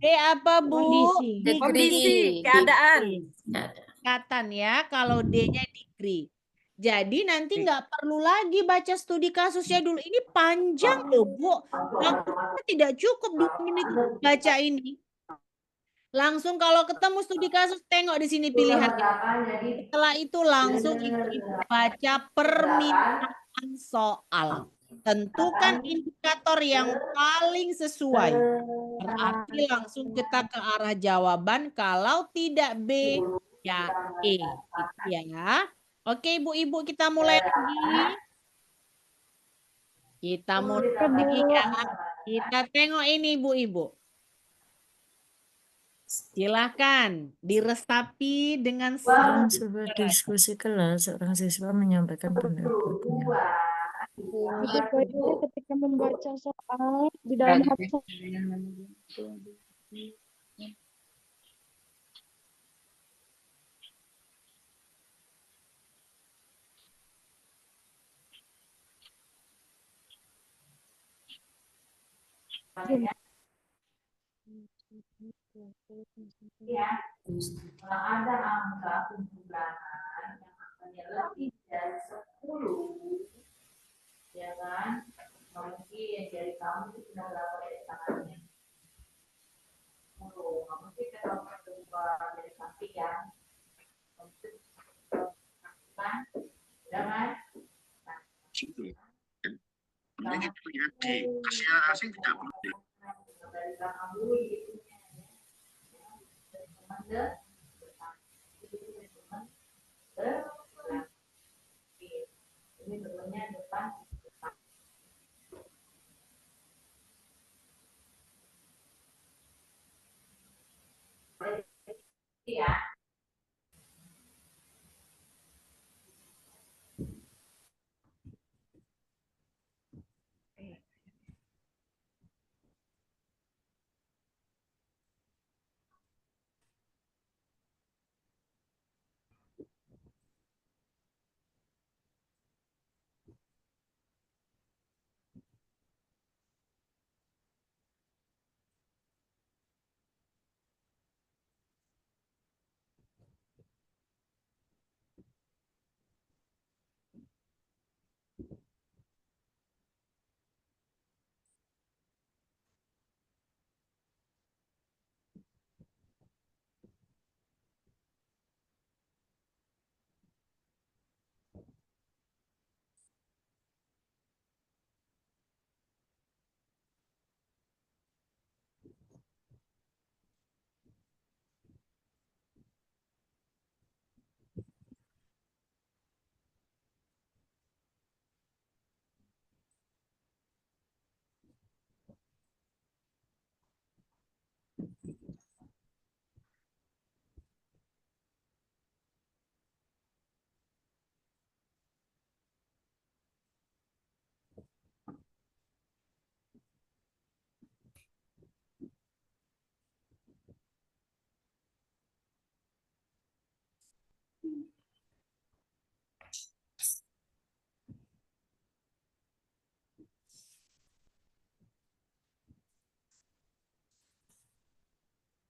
D apa, Bu? Kondisi. Kondisi, keadaan. Katan ya, kalau D-nya degree. Jadi nanti nggak perlu lagi baca studi kasusnya dulu. Ini panjang loh, Bu. Waktu kita tidak cukup 2 menit untuk baca ini. Langsung kalau ketemu studi kasus, tengok di sini pilihannya. Setelah itu langsung ibu-ibu baca permintaan soal. Tentukan indikator yang paling sesuai. Berarti langsung kita ke arah jawaban. Kalau tidak B, ya E. Itu ya. Oke, ibu-ibu, kita mulai lagi. Kita mulai lagi ya. Kita tengok ini, ibu-ibu. Silahkan diresapi dengan Dalam sebuah diskusi kelas, seorang siswa menyampaikan pendapatnya. Sebaiknya ketika membaca soal di dalam hati ada angka penjumlahan yang angkanya lebih dari 10, ya kan? Mungkin dari kamu itu sudah berapa dari tangannya? 10. Nggak mungkin kita melakukan dari samping ya. Kan? Jangan. Dari belakang dulu gitu. Ini bentuknya depan. Ya.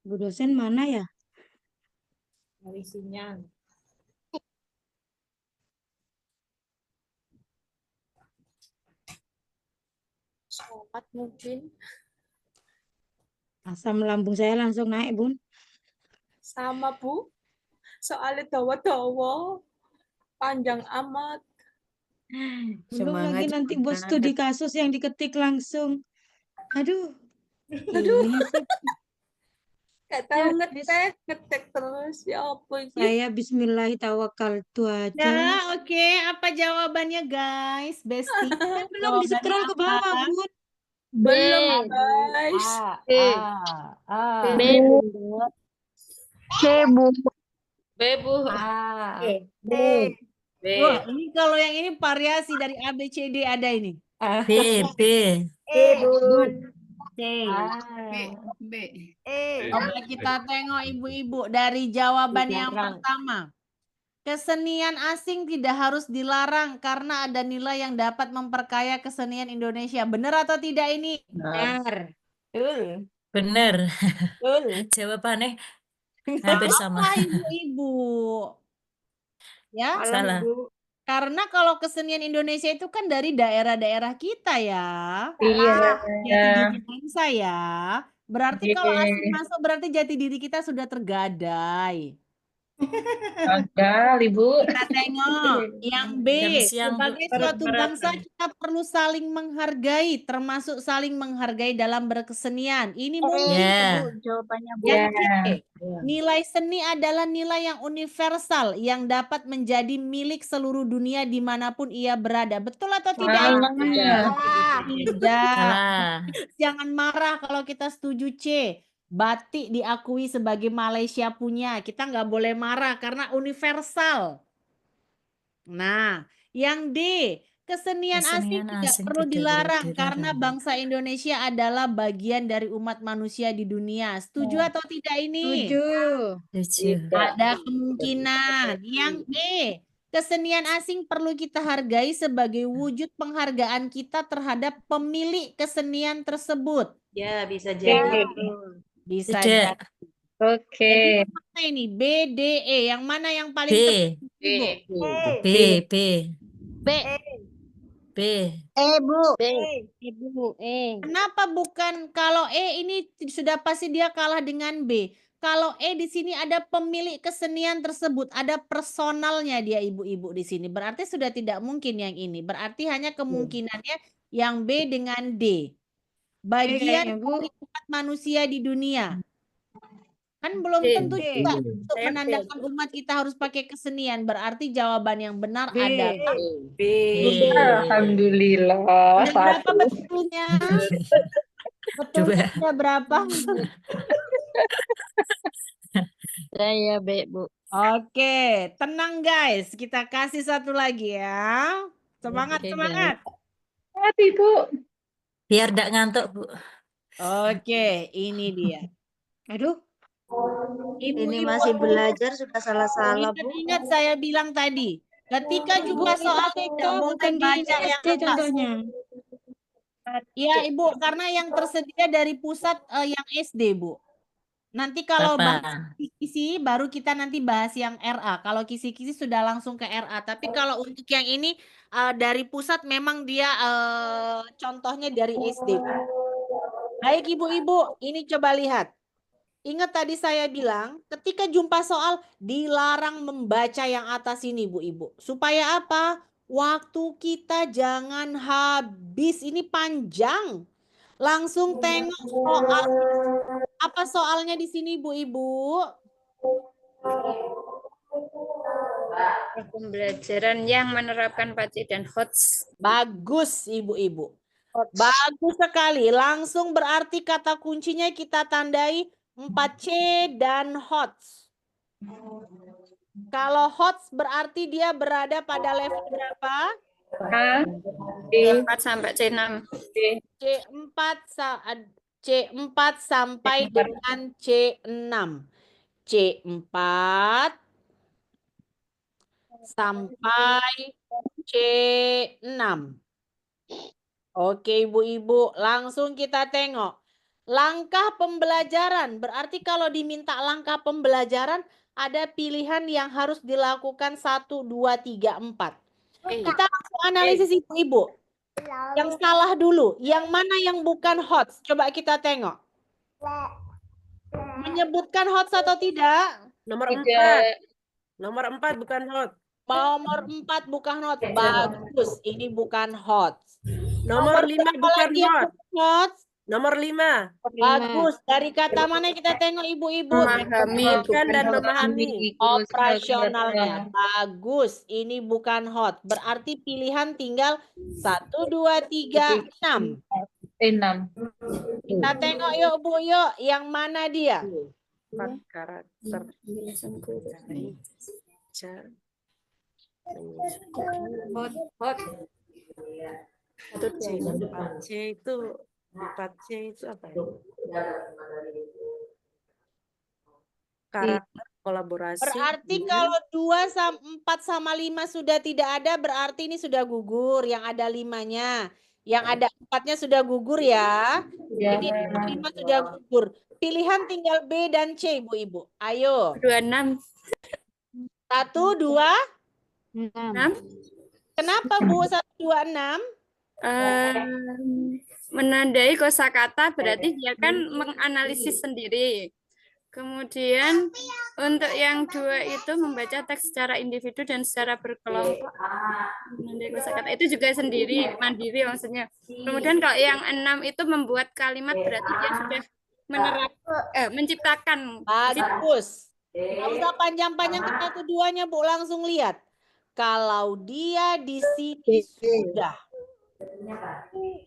Bu dosen mana ya? Dari sinyal. Sobat mungkin. Asam lambung saya langsung naik, Bun. Sama, Bu. Soalnya dawa-dawa. Panjang amat. Belum lagi Semangat nanti buat studi kasus yang diketik langsung. Aduh. Ini sih Gak tahu ngetek terus. Ya apa ini? saya bismillahirrahmanirrahim aja. Ya, oke. Apa jawabannya, guys? Bestie. Belum di scroll ke bawah, Bun. Belum, guys. A. B. C, Bu. B, Bu. B. B. Wah, ini kalau yang ini variasi dari A, B, C, D ada ini. B, B. Bun. C. B. Coba kita tengok ibu-ibu dari jawaban yang pertama. Kesenian asing tidak harus dilarang karena ada nilai yang dapat memperkaya kesenian Indonesia. Benar atau tidak ini? Benar. Bener. Jawabannya hampir sama. Apa ibu-ibu? Ya, Salah. karena kalau kesenian Indonesia itu kan dari daerah-daerah kita ya. Iya. Jati diri bangsa ya. Berarti kalau asing masuk berarti jati diri kita sudah tergadai. Gagal, Ibu. Kita tengok yang B. Jam siang, Bu. Sebagai suatu bangsa kita perlu saling menghargai, termasuk saling menghargai dalam berkesenian. Ini mungkin Ya. Jawabannya Bu. yang C. Nilai seni adalah nilai yang universal yang dapat menjadi milik seluruh dunia dimanapun ia berada. Betul atau tidak? Tidak. Salah. Jangan marah kalau kita setuju C. Batik diakui sebagai Malaysia punya. Kita nggak boleh marah karena universal. Nah, yang D. Kesenian asing Kesenian tidak asing perlu tidak perlu dilarang dilarang. karena bangsa Indonesia adalah bagian dari umat manusia di dunia. Setuju atau tidak ini? Setuju. Setuju. Ada kemungkinan. Yang E. Kesenian asing perlu kita hargai sebagai wujud penghargaan kita terhadap pemilik kesenian tersebut. Ya, bisa jadi. Bisa Tidak. jadi. Oke. Jadi yang mana ini? B, D, E. Yang mana yang paling B. tepat, Ibu? B, B. B. B. Bu. B. Bu. Kenapa bukan kalau E ini sudah pasti dia kalah dengan B. Kalau E di sini ada pemilik kesenian tersebut, ada personalnya dia ibu-ibu di sini. Berarti sudah tidak mungkin yang ini. Berarti hanya kemungkinannya yang B dengan D. Bagian kayaknya, Bu. dari umat manusia di dunia. Kan belum tentu juga untuk menandakan umat kita harus pakai kesenian. Berarti jawaban yang benar B. adalah B. B. Alhamdulillah. Ada berapa betulnya? Betulnya ada berapa? Saya B, Bu. Oke, tenang guys. Kita kasih satu lagi ya. Semangat, Oke, semangat. Ibu. Biar tidak ngantuk, Bu. Oke, ini dia. Aduh. Ini masih belajar sudah salah-salah, Bu. Ingat saya bilang tadi, ketika jumpa soal tidak boleh Bukan di baca yang SD atas. contohnya. Iya, Ibu, karena yang tersedia dari pusat yang SD, Bu. Nanti kalau Apa? bahas kisi-kisi, baru kita nanti bahas yang RA. Kalau kisi-kisi sudah langsung ke RA. Tapi kalau untuk yang ini dari pusat memang dia contohnya dari SD. Baik, Ibu-ibu, ini coba lihat. Ingat tadi saya bilang, ketika jumpa soal dilarang membaca yang atas ini, Bu-ibu. Supaya apa? Waktu kita jangan habis. Ini panjang. Langsung tengok soal. Apa soalnya di sini, Bu-ibu? Pembelajaran yang menerapkan PACE dan HOTS. Bagus, Ibu-ibu. Bagus sekali. Langsung berarti kata kuncinya kita tandai 4C dan HOTS. Kalau HOTS berarti dia berada pada level berapa? C4 sampai C6. C4 sampai dengan C6. C4 sampai C6. Oke, Ibu-ibu, langsung kita tengok. Langkah pembelajaran, berarti kalau diminta langkah pembelajaran, ada pilihan yang harus dilakukan 1, 2, 3, 4. Kita langsung analisis Ibu-ibu. Yang salah dulu, yang mana yang bukan HOTS? Coba kita tengok. Menyebutkan HOTS atau tidak? Nomor 4. Nomor 4 bukan HOTS. Nomor 4 bukan HOTS. Bagus, ini bukan HOTS. Nomor 5 bukan HOTS. Nomor 5. Bagus. Dari kata mana kita tengok Ibu-ibu? Memahami dan memahami. Operasionalnya. Bagus. Ini bukan HOTS. Berarti pilihan tinggal 1, 2, 3, 6. 6. Kita tengok yuk Bu yuk, yang mana dia? 4 karakter. Hot. Itu C. 4C itu 4C itu apa ya? Karakter kolaborasi. Berarti kalau 2 sama 4 sama 5 sudah tidak ada, berarti ini sudah gugur. Yang ada 5-nya. Yang ada 4-nya sudah gugur ya. Ini 5 sudah gugur. Pilihan tinggal B dan C, Ibu-Ibu. Ayo. 26. 1, 2. 6. Kenapa Bu 1, 2, 6? Menandai kosakata berarti dia kan menganalisis sendiri. Kemudian untuk yang 2 itu membaca teks secara individu dan secara berkelompok. Menandai kosakata itu juga sendiri, mandiri maksudnya. Kemudian kalau yang 6 itu membuat kalimat berarti dia sudah menciptakan. Bagus. Nggak usah panjang-panjang ke 1, 2-nya Bu, langsung lihat. Kalau dia di sini sudah. Perhatikan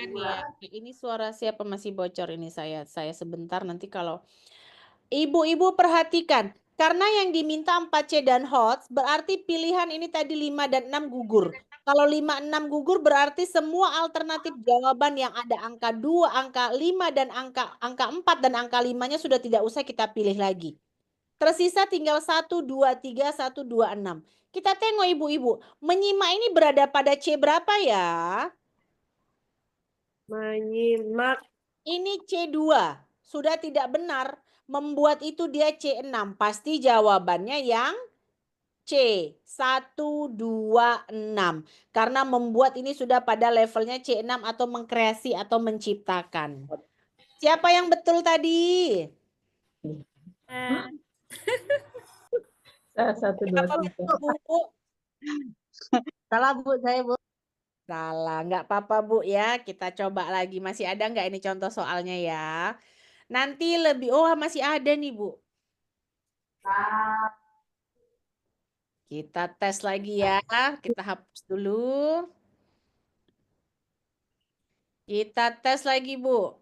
ya, ini suara siapa masih bocor ini saya sebentar nanti kalau ibu-ibu perhatikan. Karena yang diminta 4C dan HOTS berarti pilihan ini tadi 5 dan 6 gugur. Kalau 5, 6 gugur berarti semua alternatif jawaban yang ada angka 2, angka 5 dan angka 4 dan angka 5-nya sudah tidak usah kita pilih lagi. Tersisa tinggal 1, 2, 3, 1, 2, 6. Kita tengok ibu-ibu, menyimak ini berada pada C berapa ya? Menyimak. Ini C2. Sudah tidak benar. Membuat itu dia C6. Pasti jawabannya yang C. 1, 2, 6. Karena membuat ini sudah pada levelnya C6 atau mengkreasi atau menciptakan. Siapa yang betul tadi? 1, 2, 3. Bu? Salah Bu, saya Bu. Salah, nggak apa-apa Bu ya. Kita coba lagi. Masih ada nggak ini contoh soalnya ya? Nanti lebih, masih ada nih Bu. Kita tes lagi ya. Kita hapus dulu. Kita tes lagi Bu.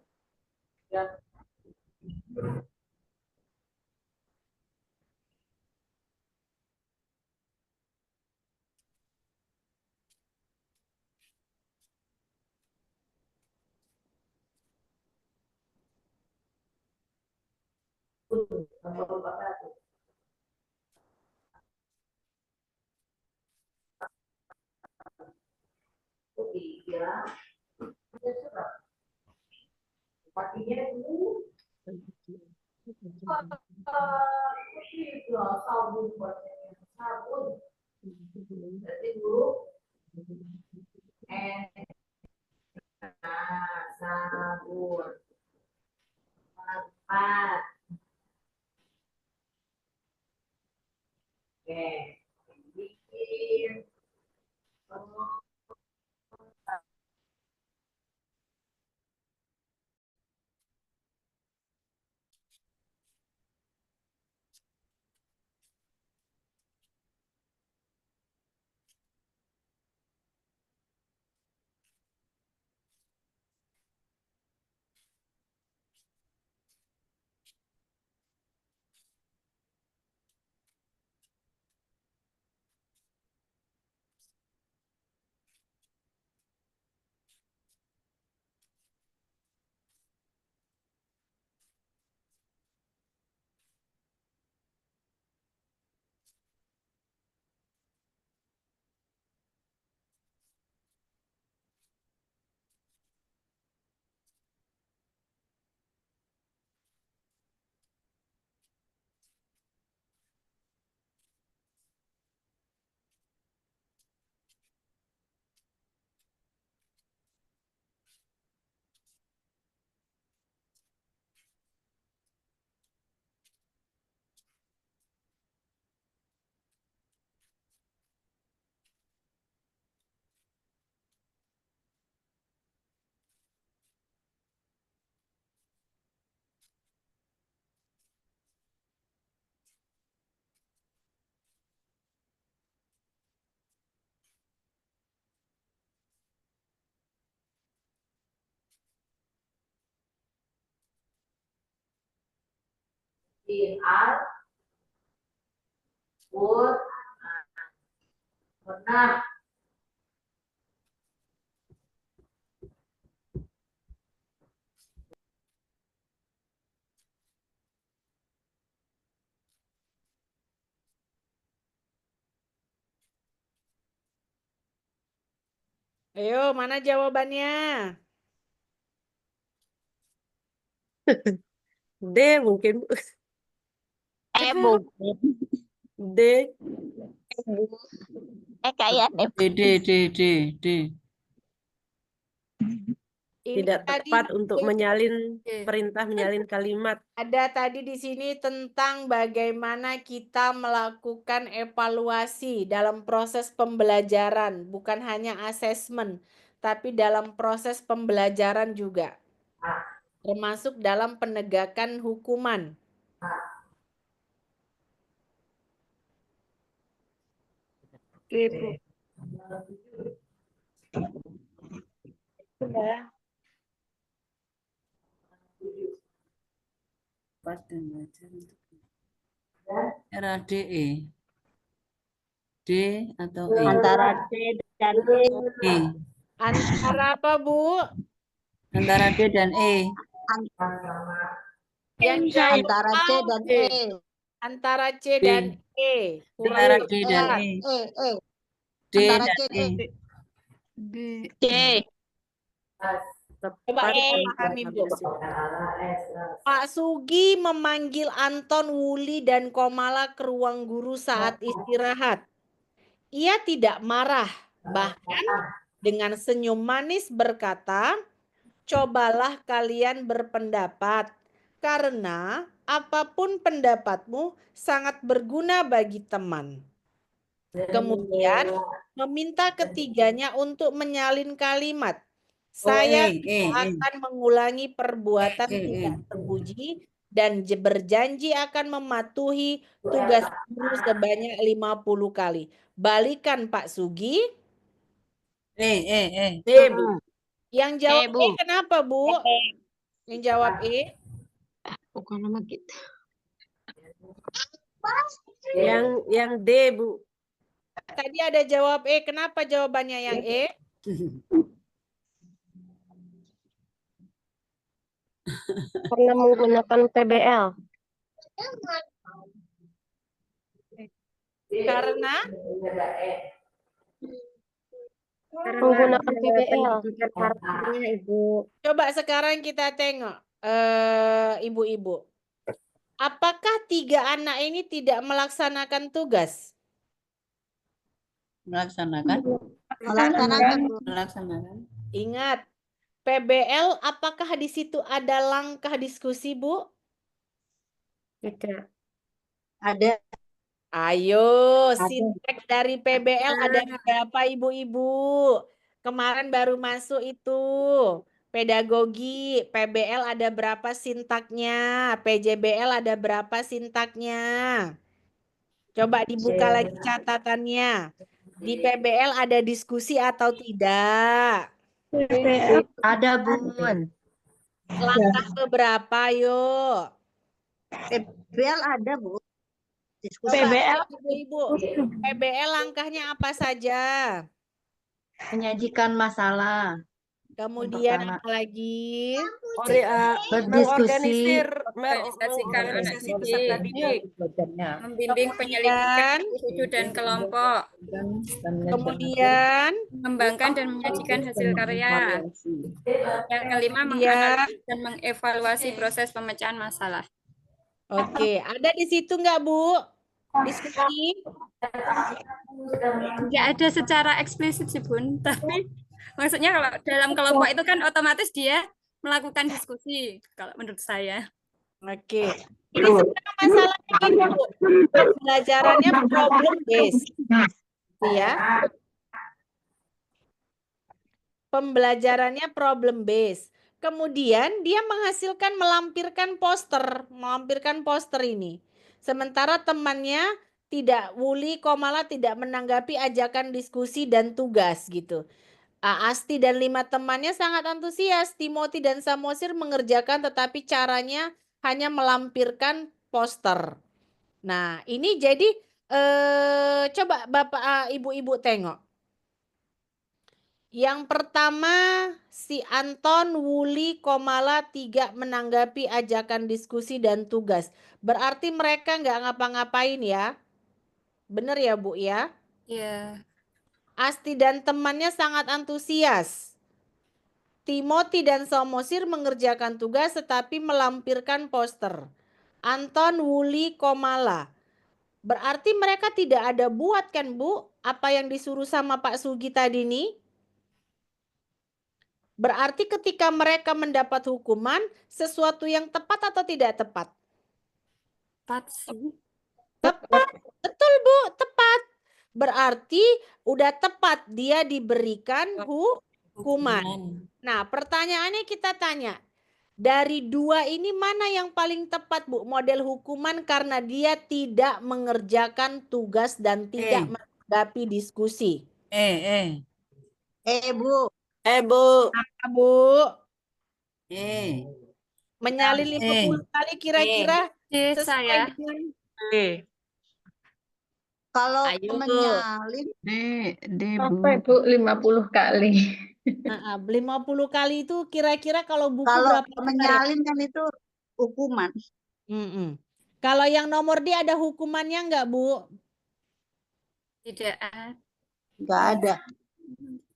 Sabun. 4. Oke. Bikin. fi'al Qur'an. Benar. Ayo, mana jawabannya? D mungkin. Bu. D. Kayaknya. D. Ini Tidak tadi tepat untuk menyalin perintah menyalin kalimat. ada tadi di sini tentang bagaimana kita melakukan evaluasi dalam proses pembelajaran, bukan hanya asesmen, tapi dalam proses pembelajaran juga, termasuk dalam penegakan hukuman. Oke, Bu. Sudah. Era DE. D atau E? Antara D dan E. E. Antara apa, Bu? Antara D dan E. Yang Antara C jawab dan D. E. Antara C D. dan E. Antara Kurang D dan tepat. E. D Antara dan C E. C. Coba kita pahami, Bu. Pak Sugi memanggil Anton, Wuli, dan Komala ke ruang guru saat istirahat. Ia tidak marah, bahkan dengan senyum manis berkata, "Cobalah kalian berpendapat, karena apapun pendapatmu sangat berguna bagi teman." Kemudian meminta ketiganya untuk menyalin kalimat. Saya tidak akan mengulangi perbuatan tidak terpuji dan berjanji akan mematuhi tugas guru sebanyak 50 kali. Balikan Pak Sugi. E. Bu. Yang jawab Bu. Kenapa, Bu? Yang jawab E? Bukan nama kita. Yang D, Bu. Tadi ada jawab E. Kenapa jawabannya yang E? Karena menggunakan PBL. Karena Menggunakan PBL. Karakternya, Ibu. Coba sekarang kita tengok, ibu-ibu. Apakah 3 anak ini tidak melaksanakan tugas? Melaksanakan. Ingat, PBL apakah di situ ada langkah diskusi, Bu? Tidak. Ada. Ayo, sinteks dari PBL ada berapa, ibu-ibu? Kemarin baru masuk itu. Pedagogi, PBL ada berapa sintaknya? PJBL ada berapa sintaknya? Coba dibuka lagi catatannya. Di PBL ada diskusi atau tidak? Ada, Bun. Langkah keberapa, yuk? PBL ada, Bu. Diskusi. PBL, ibu-ibu. PBL langkahnya apa saja? Menyajikan masalah. Kemudian apa lagi? Mengorganisir peserta didik, membimbing penyelidikan individu dan kelompok, kemudian mengembangkan dan menyajikan hasil karya. Yang kelima, menganalisis dan mengevaluasi proses pemecahan masalah. Oke, ada di situ nggak, Bu? Diskusi? Nggak ada secara eksplisit sih, Bun. Tapi maksudnya kalau dalam kelompok itu kan otomatis dia melakukan diskusi, kalau menurut saya. Oke. Ini sekarang masalahnya gini, Bu. Pembelajarannya problem based. Ya. Pembelajarannya problem based. Kemudian dia menghasilkan melampirkan poster ini. Sementara temannya tidak, Wuli, Komala tidak menanggapi ajakan diskusi dan tugas gitu. Asti dan 5 temannya sangat antusias. Timothy dan Samosir mengerjakan, tetapi caranya hanya melampirkan poster. Nah, ini jadi coba Bapak Ibu-ibu tengok. Yang pertama si Anton, Wuli, Komala 3 menanggapi ajakan diskusi dan tugas. Berarti mereka nggak ngapa-ngapain ya? Bener ya Bu ya? Iya. Asti dan temannya sangat antusias. Timothy dan Samosir mengerjakan tugas tetapi melampirkan poster. Anton, Wuli, Komala. Berarti mereka tidak ada buat kan Bu? Apa yang disuruh sama Pak Sugi tadi nih? Berarti ketika mereka mendapat hukuman, sesuatu yang tepat atau tidak tepat? Tepat sih. Tepat, betul Bu, tepat. Berarti udah tepat dia diberikan hukuman. Nah, pertanyaannya kita tanya, dari dua ini mana yang paling tepat Bu? Model hukuman karena dia tidak mengerjakan tugas dan tidak menanggapi diskusi. Bu. Bu. Apa Bu? Menyalin 50 kali kira-kira sesuai dengan Kalau Ayo, Bu. menyalin Sampai Bu 50 kali. 50 kali itu kira-kira kalau buku kalau berapa lembar ya? menyalin kan itu hukuman. Kalau yang nomor D ada hukumannya enggak, Bu? Tidak Nggak ada.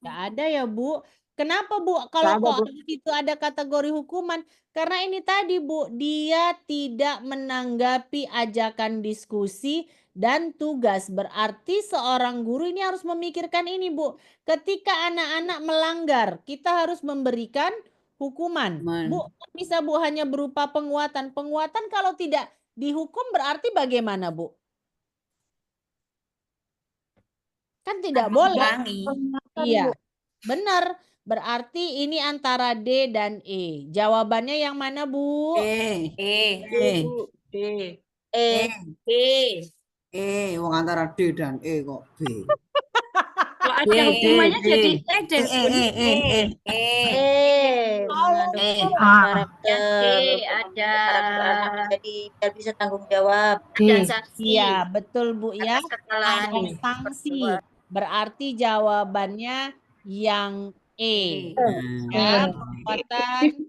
Nggak ada ya, Bu. Kenapa, Bu? Kalau kok di situ ada kategori hukuman? Karena ini tadi, Bu, dia tidak menanggapi ajakan diskusi dan tugas. Berarti seorang guru ini harus memikirkan ini, Bu. Ketika anak-anak melanggar, kita harus memberikan hukuman. Bu, bisa Bu hanya berupa penguatan. Penguatan kalau tidak dihukum berarti bagaimana, Bu? Kan tidak boleh. Iya, benar. Berarti ini antara D dan E. Jawabannya yang mana, Bu? Wong antara D dan E kok B. Kalau ada hukumannya jadi deh. Ada jadi biar bisa tanggung jawab. Iya, betul Bu ya. Ada sanksi. Berarti jawabannya yang E. Ya, penguatan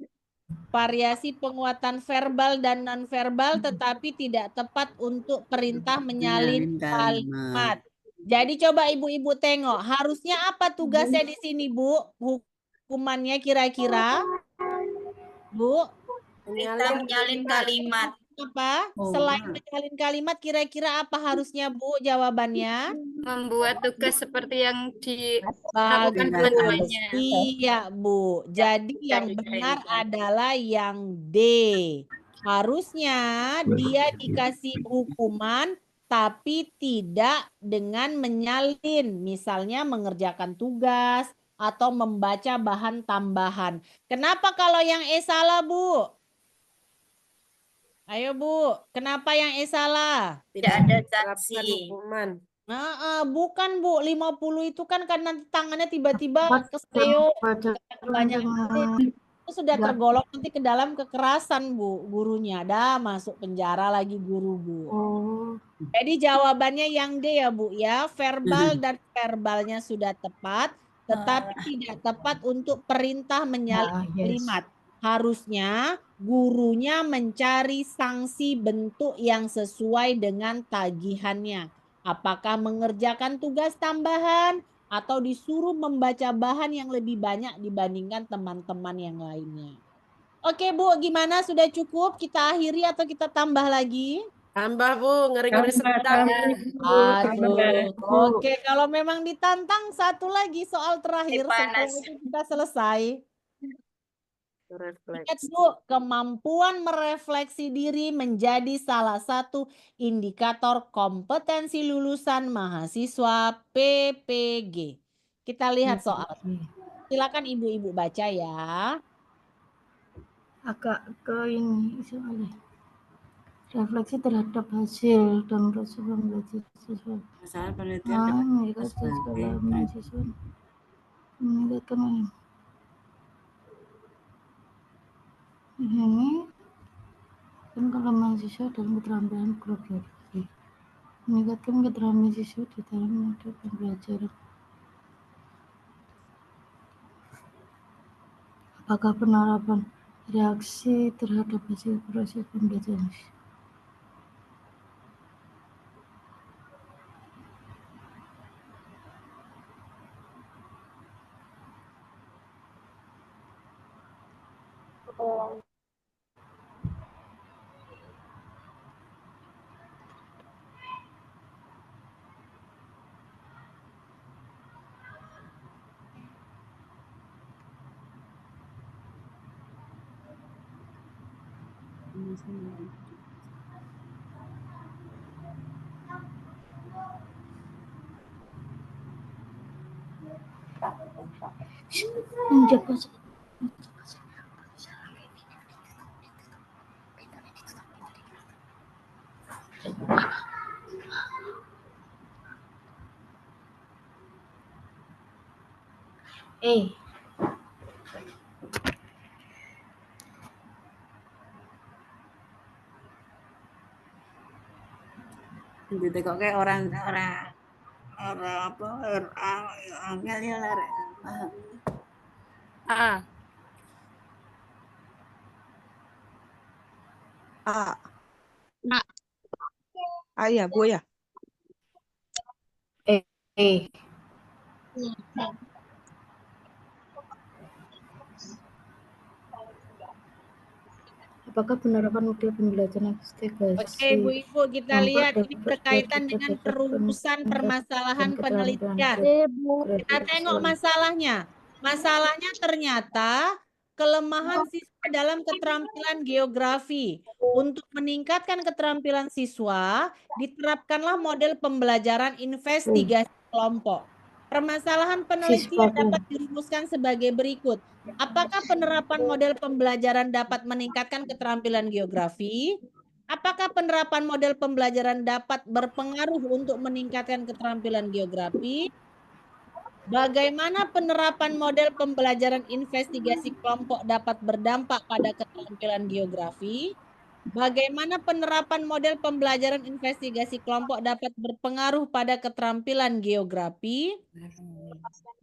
variasi penguatan verbal dan non-verbal tetapi tidak tepat untuk perintah menyalin kalimat. Jadi coba ibu-ibu tengok, harusnya apa tugasnya di sini, Bu? Hukumannya kira-kira? Bu? Menyalin kalimat. Apa? Selain menyalin kalimat, kira-kira apa harusnya, Bu, jawabannya? Membuat tugas seperti yang dilakukan teman-temannya. Iya, Bu. Jadi yang benar adalah yang D. Harusnya dia dikasih hukuman tapi tidak dengan menyalin. Misalnya mengerjakan tugas atau membaca bahan tambahan. Kenapa kalau yang E salah, Bu? Ayo Bu, kenapa yang E salah? Tidak ada sanksi. Bukan Bu, 50 itu kan karena tangannya tiba-tiba kesleo banyak itu sudah tergolong nanti ke dalam kekerasan Bu, gurunya ada masuk penjara lagi guru Bu. Jadi jawabannya yang D ya Bu ya, verbal dan verbalnya sudah tepat, tetapi tidak tepat untuk perintah menyalin kalimat. Harusnya gurunya mencari sanksi bentuk yang sesuai dengan tagihannya. Apakah mengerjakan tugas tambahan atau disuruh membaca bahan yang lebih banyak dibandingkan teman-teman yang lainnya. Oke Bu, gimana? Sudah cukup? Kita akhiri atau kita tambah lagi? Tambah Bu, ngeri-ngeri sedap. Aduh. Oke, kalau memang ditantang satu lagi soal terakhir setelah itu kita selesai. Ingat Bu, kemampuan merefleksi diri menjadi salah satu indikator kompetensi lulusan mahasiswa PPG. Kita lihat soal. Silakan ibu-ibu baca ya. Agak ke ini soalnya. Refleksi terhadap hasil dan proses belajar siswa. Masalah penelitian Mahasiswa meningkatkan ini meningkatkan kelemahan siswa dalam keterampilan geografi, meningkatkan keterampilan siswa di dalam model pembelajaran. Apakah penerapan reaksi terhadap hasil proses pembelajaran? Menjaga Ditekoke orang apa angel ya lare. Ya, Bu ya. Apakah penerapan model pembelajaran investigasi Oke, Ibu-Ibu, kita lihat ini berkaitan dengan perumusan permasalahan penelitian. Kita tengok masalahnya. Masalahnya ternyata kelemahan siswa dalam keterampilan geografi. Untuk meningkatkan keterampilan siswa, diterapkanlah model pembelajaran investigasi kelompok. Permasalahan penelitian dapat dirumuskan sebagai berikut. Apakah penerapan model pembelajaran dapat meningkatkan keterampilan geografi? Apakah penerapan model pembelajaran dapat berpengaruh untuk meningkatkan keterampilan geografi? Bagaimana penerapan model pembelajaran investigasi kelompok dapat berdampak pada keterampilan geografi? Bagaimana penerapan model pembelajaran investigasi kelompok dapat berpengaruh pada keterampilan geografi?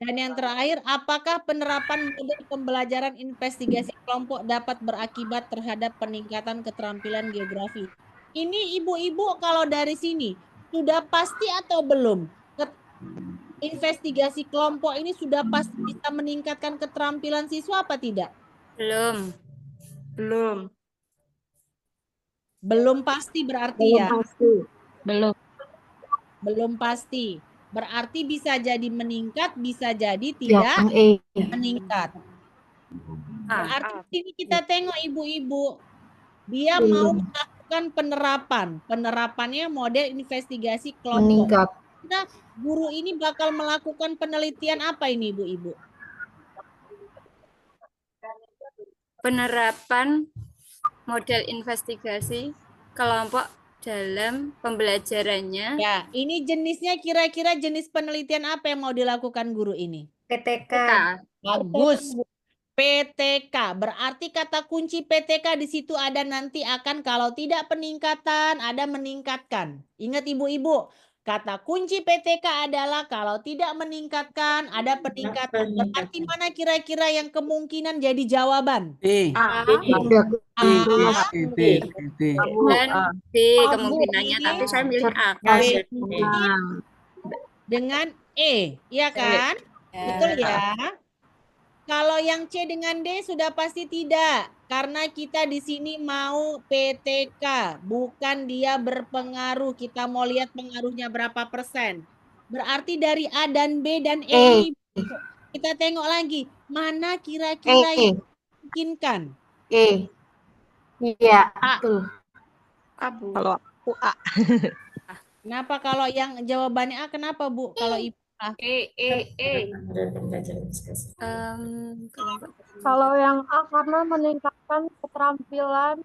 Dan yang terakhir, apakah penerapan model pembelajaran investigasi kelompok dapat berakibat terhadap peningkatan keterampilan geografi? Ini Ibu-Ibu kalau dari sini, sudah pasti atau belum? Investigasi kelompok ini sudah pasti bisa meningkatkan keterampilan siswa apa tidak? Belum. Belum pasti berarti ya? Belum pasti. Berarti bisa jadi meningkat, bisa jadi tidak meningkat. Berarti sini kita tengok Ibu-Ibu. Dia mau melakukan penerapan. Penerapannya model investigasi kelompok. Nah, guru ini bakal melakukan penelitian apa ini Ibu-Ibu? Penerapan model investigasi kelompok dalam pembelajarannya. Ya, ini jenisnya kira-kira jenis penelitian apa yang mau dilakukan guru ini? PTK. Bagus. PTK. Berarti kata kunci PTK di situ ada nanti akan kalau tidak peningkatan, ada meningkatkan. Ingat Ibu-Ibu, kata kunci PTK adalah kalau tidak meningkatkan, ada peningkatan. Berarti mana kira-kira yang kemungkinan jadi jawaban? Dan B kemungkinannya, tapi saya milih A. Dengan E, iya kan? Betul ya? Kalau yang C dengan D sudah pasti tidak, karena kita di sini mau PTK, bukan dia berpengaruh. Kita mau lihat pengaruhnya berapa persen. Berarti dari A dan B dan E ini kita tengok lagi, mana kira-kira yang memungkinkan? Iya, betul. Kalau aku A. Kenapa kalau yang jawabannya A, kenapa Bu? Kalau Ibu A? Kalau yang A karena meningkatkan keterampilan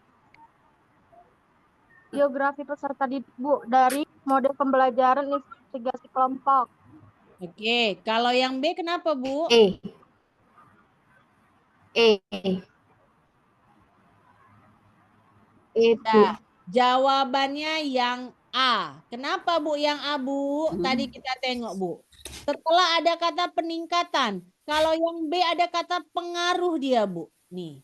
geografi peserta didik, Bu, dari model pembelajaran investigasi kelompok. Oke, kalau yang B kenapa Bu? Nah, jawabannya yang A. Kenapa Bu yang A, Bu? Tadi kita tengok, Bu. Setelah ada kata peningkatan. Kalau yang B ada kata pengaruh dia, Bu. Nih.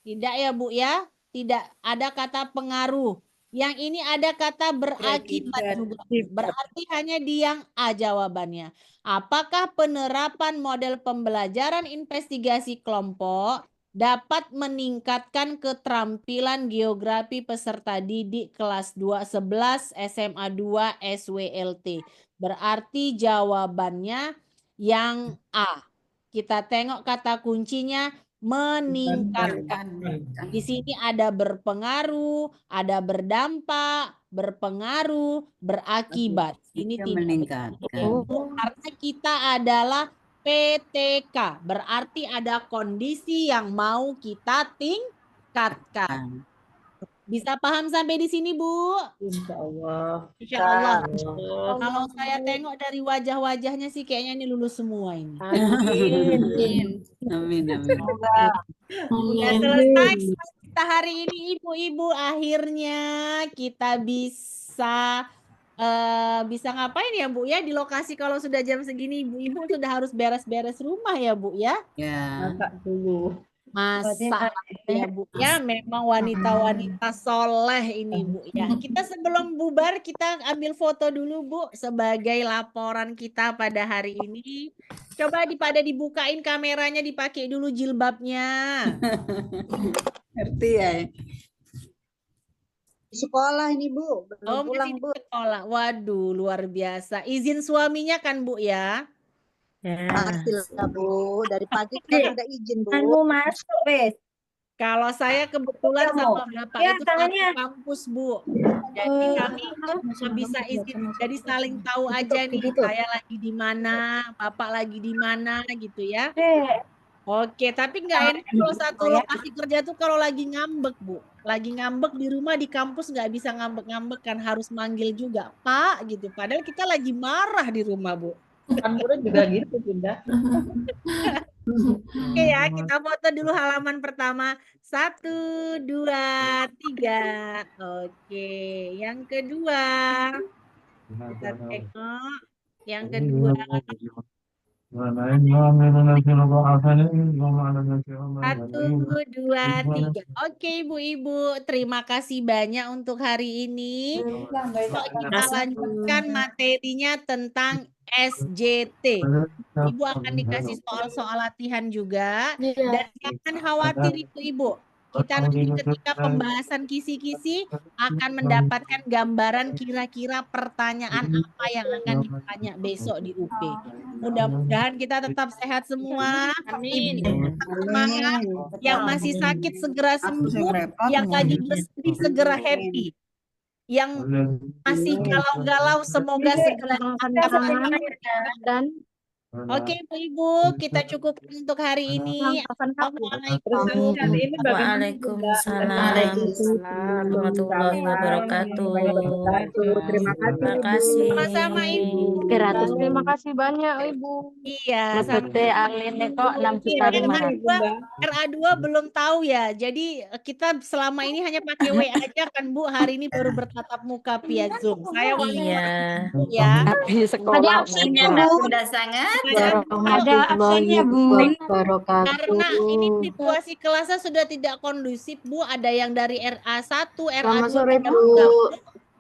Tidak ya, Bu ya? Tidak ada kata pengaruh. Yang ini ada kata berakibat juga. Berarti hanya di yang A jawabannya. Apakah penerapan model pembelajaran investigasi kelompok dapat meningkatkan keterampilan geografi peserta didik kelas 211 SMA 2 SWLT? Berarti jawabannya yang A. Kita tengok kata kuncinya meningkatkan. Di sini ada berpengaruh, ada berdampak, berpengaruh, berakibat. Ini tidak meningkatkan. karena kita adalah PTK. Berarti ada kondisi yang mau kita tingkatkan. Bisa paham sampai di sini, Bu? Insya Allah. Insya Allah. Kalau saya tengok dari wajah-wajahnya sih kayaknya ini lulus semua ini. Amin. Amin. Amin. Udah selesai kita hari ini, Ibu-ibu. Akhirnya kita bisa ngapain ya, Bu ya? Di lokasi kalau sudah jam segini, Ibu-ibu sudah harus beres-beres rumah ya, Bu ya? Ya. Masak dulu. Masak ya, Bu ya. Memang wanita-wanita soleh ini, Bu ya. Kita sebelum bubar kita ambil foto dulu, Bu, sebagai laporan kita pada hari ini. Coba dibukain kameranya, dipakai dulu jilbabnya. Ngerti ya. Di sekolah ini, Bu. Belum pulang, Masih di Bu. sekolah. Waduh, luar biasa. Izin suaminya kan, Bu ya? Pastilah, Bu. Dari pagi kan udah izin, Bu. masuk, Bes. Kalau saya kebetulan sama Bapak itu satu kampus, Bu. Jadi kami bisa izin, jadi saling tahu aja nih saya lagi di mana, Bapak lagi di mana gitu ya. Oke, tapi nggak enak kalau satu lokasi kerja tuh kalau lagi ngambek, Bu. Lagi ngambek di rumah, di kampus nggak bisa ngambek-ngambek kan, harus manggil juga, Pak gitu. Padahal kita lagi marah di rumah, Bu. Kan murid juga gitu, Bunda. Oke ya, kita foto dulu halaman pertama. 1, 2, 3. Oke, yang kedua. Kita tengok. Yang kedua. 1, 2, 3. Oke, Ibu-ibu, terima kasih banyak untuk hari ini. Kita lanjutkan materinya tentang SJT. Ibu akan dikasih soal-soal latihan juga. Dan jangan khawatir, Ibu. Kita nanti ketika pembahasan kisi-kisi akan mendapatkan gambaran kira-kira pertanyaan apa yang akan ditanya besok di UP. Mudah-mudahan kita tetap sehat semua. Amin. Semangat. Yang masih sakit segera sembuh. Yang lagi bersedih segera happy. Yang masih galau-galau semoga segera dan oke, Ibu, kita cukupkan untuk hari ini. Assalamualaikum. Waalaikumsalam warahmatullahi wabarakatuh. Terima Terima kasih. Sama-sama, Ibu. Terima kasih banyak, Ibu. Iya, RA2 belum tahu ya. Jadi kita selama ini hanya pakai WA aja kan, Bu. Hari ini baru bertatap muka via Zoom. Saya ya. Ada absennya, Bu. Sudah sangat. Ada absennya, Bu. Karena ini situasi kelasnya sudah tidak kondusif, Bu. Ada yang dari RA1, RA2.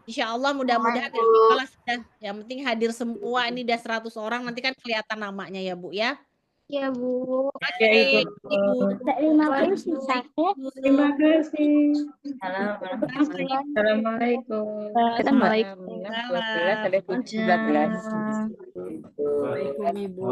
Insya Allah mudah-mudahan kelas yang penting hadir semua. Ini udah 100 orang. Nanti kan kelihatan namanya ya, Bu ya. Iya, Bu. Oke, Ibu. Terima kasih. Terima kasih. Assalamualaikum. Assalamualaikum. 12 ada 17. Assalamualaikum, Ibu.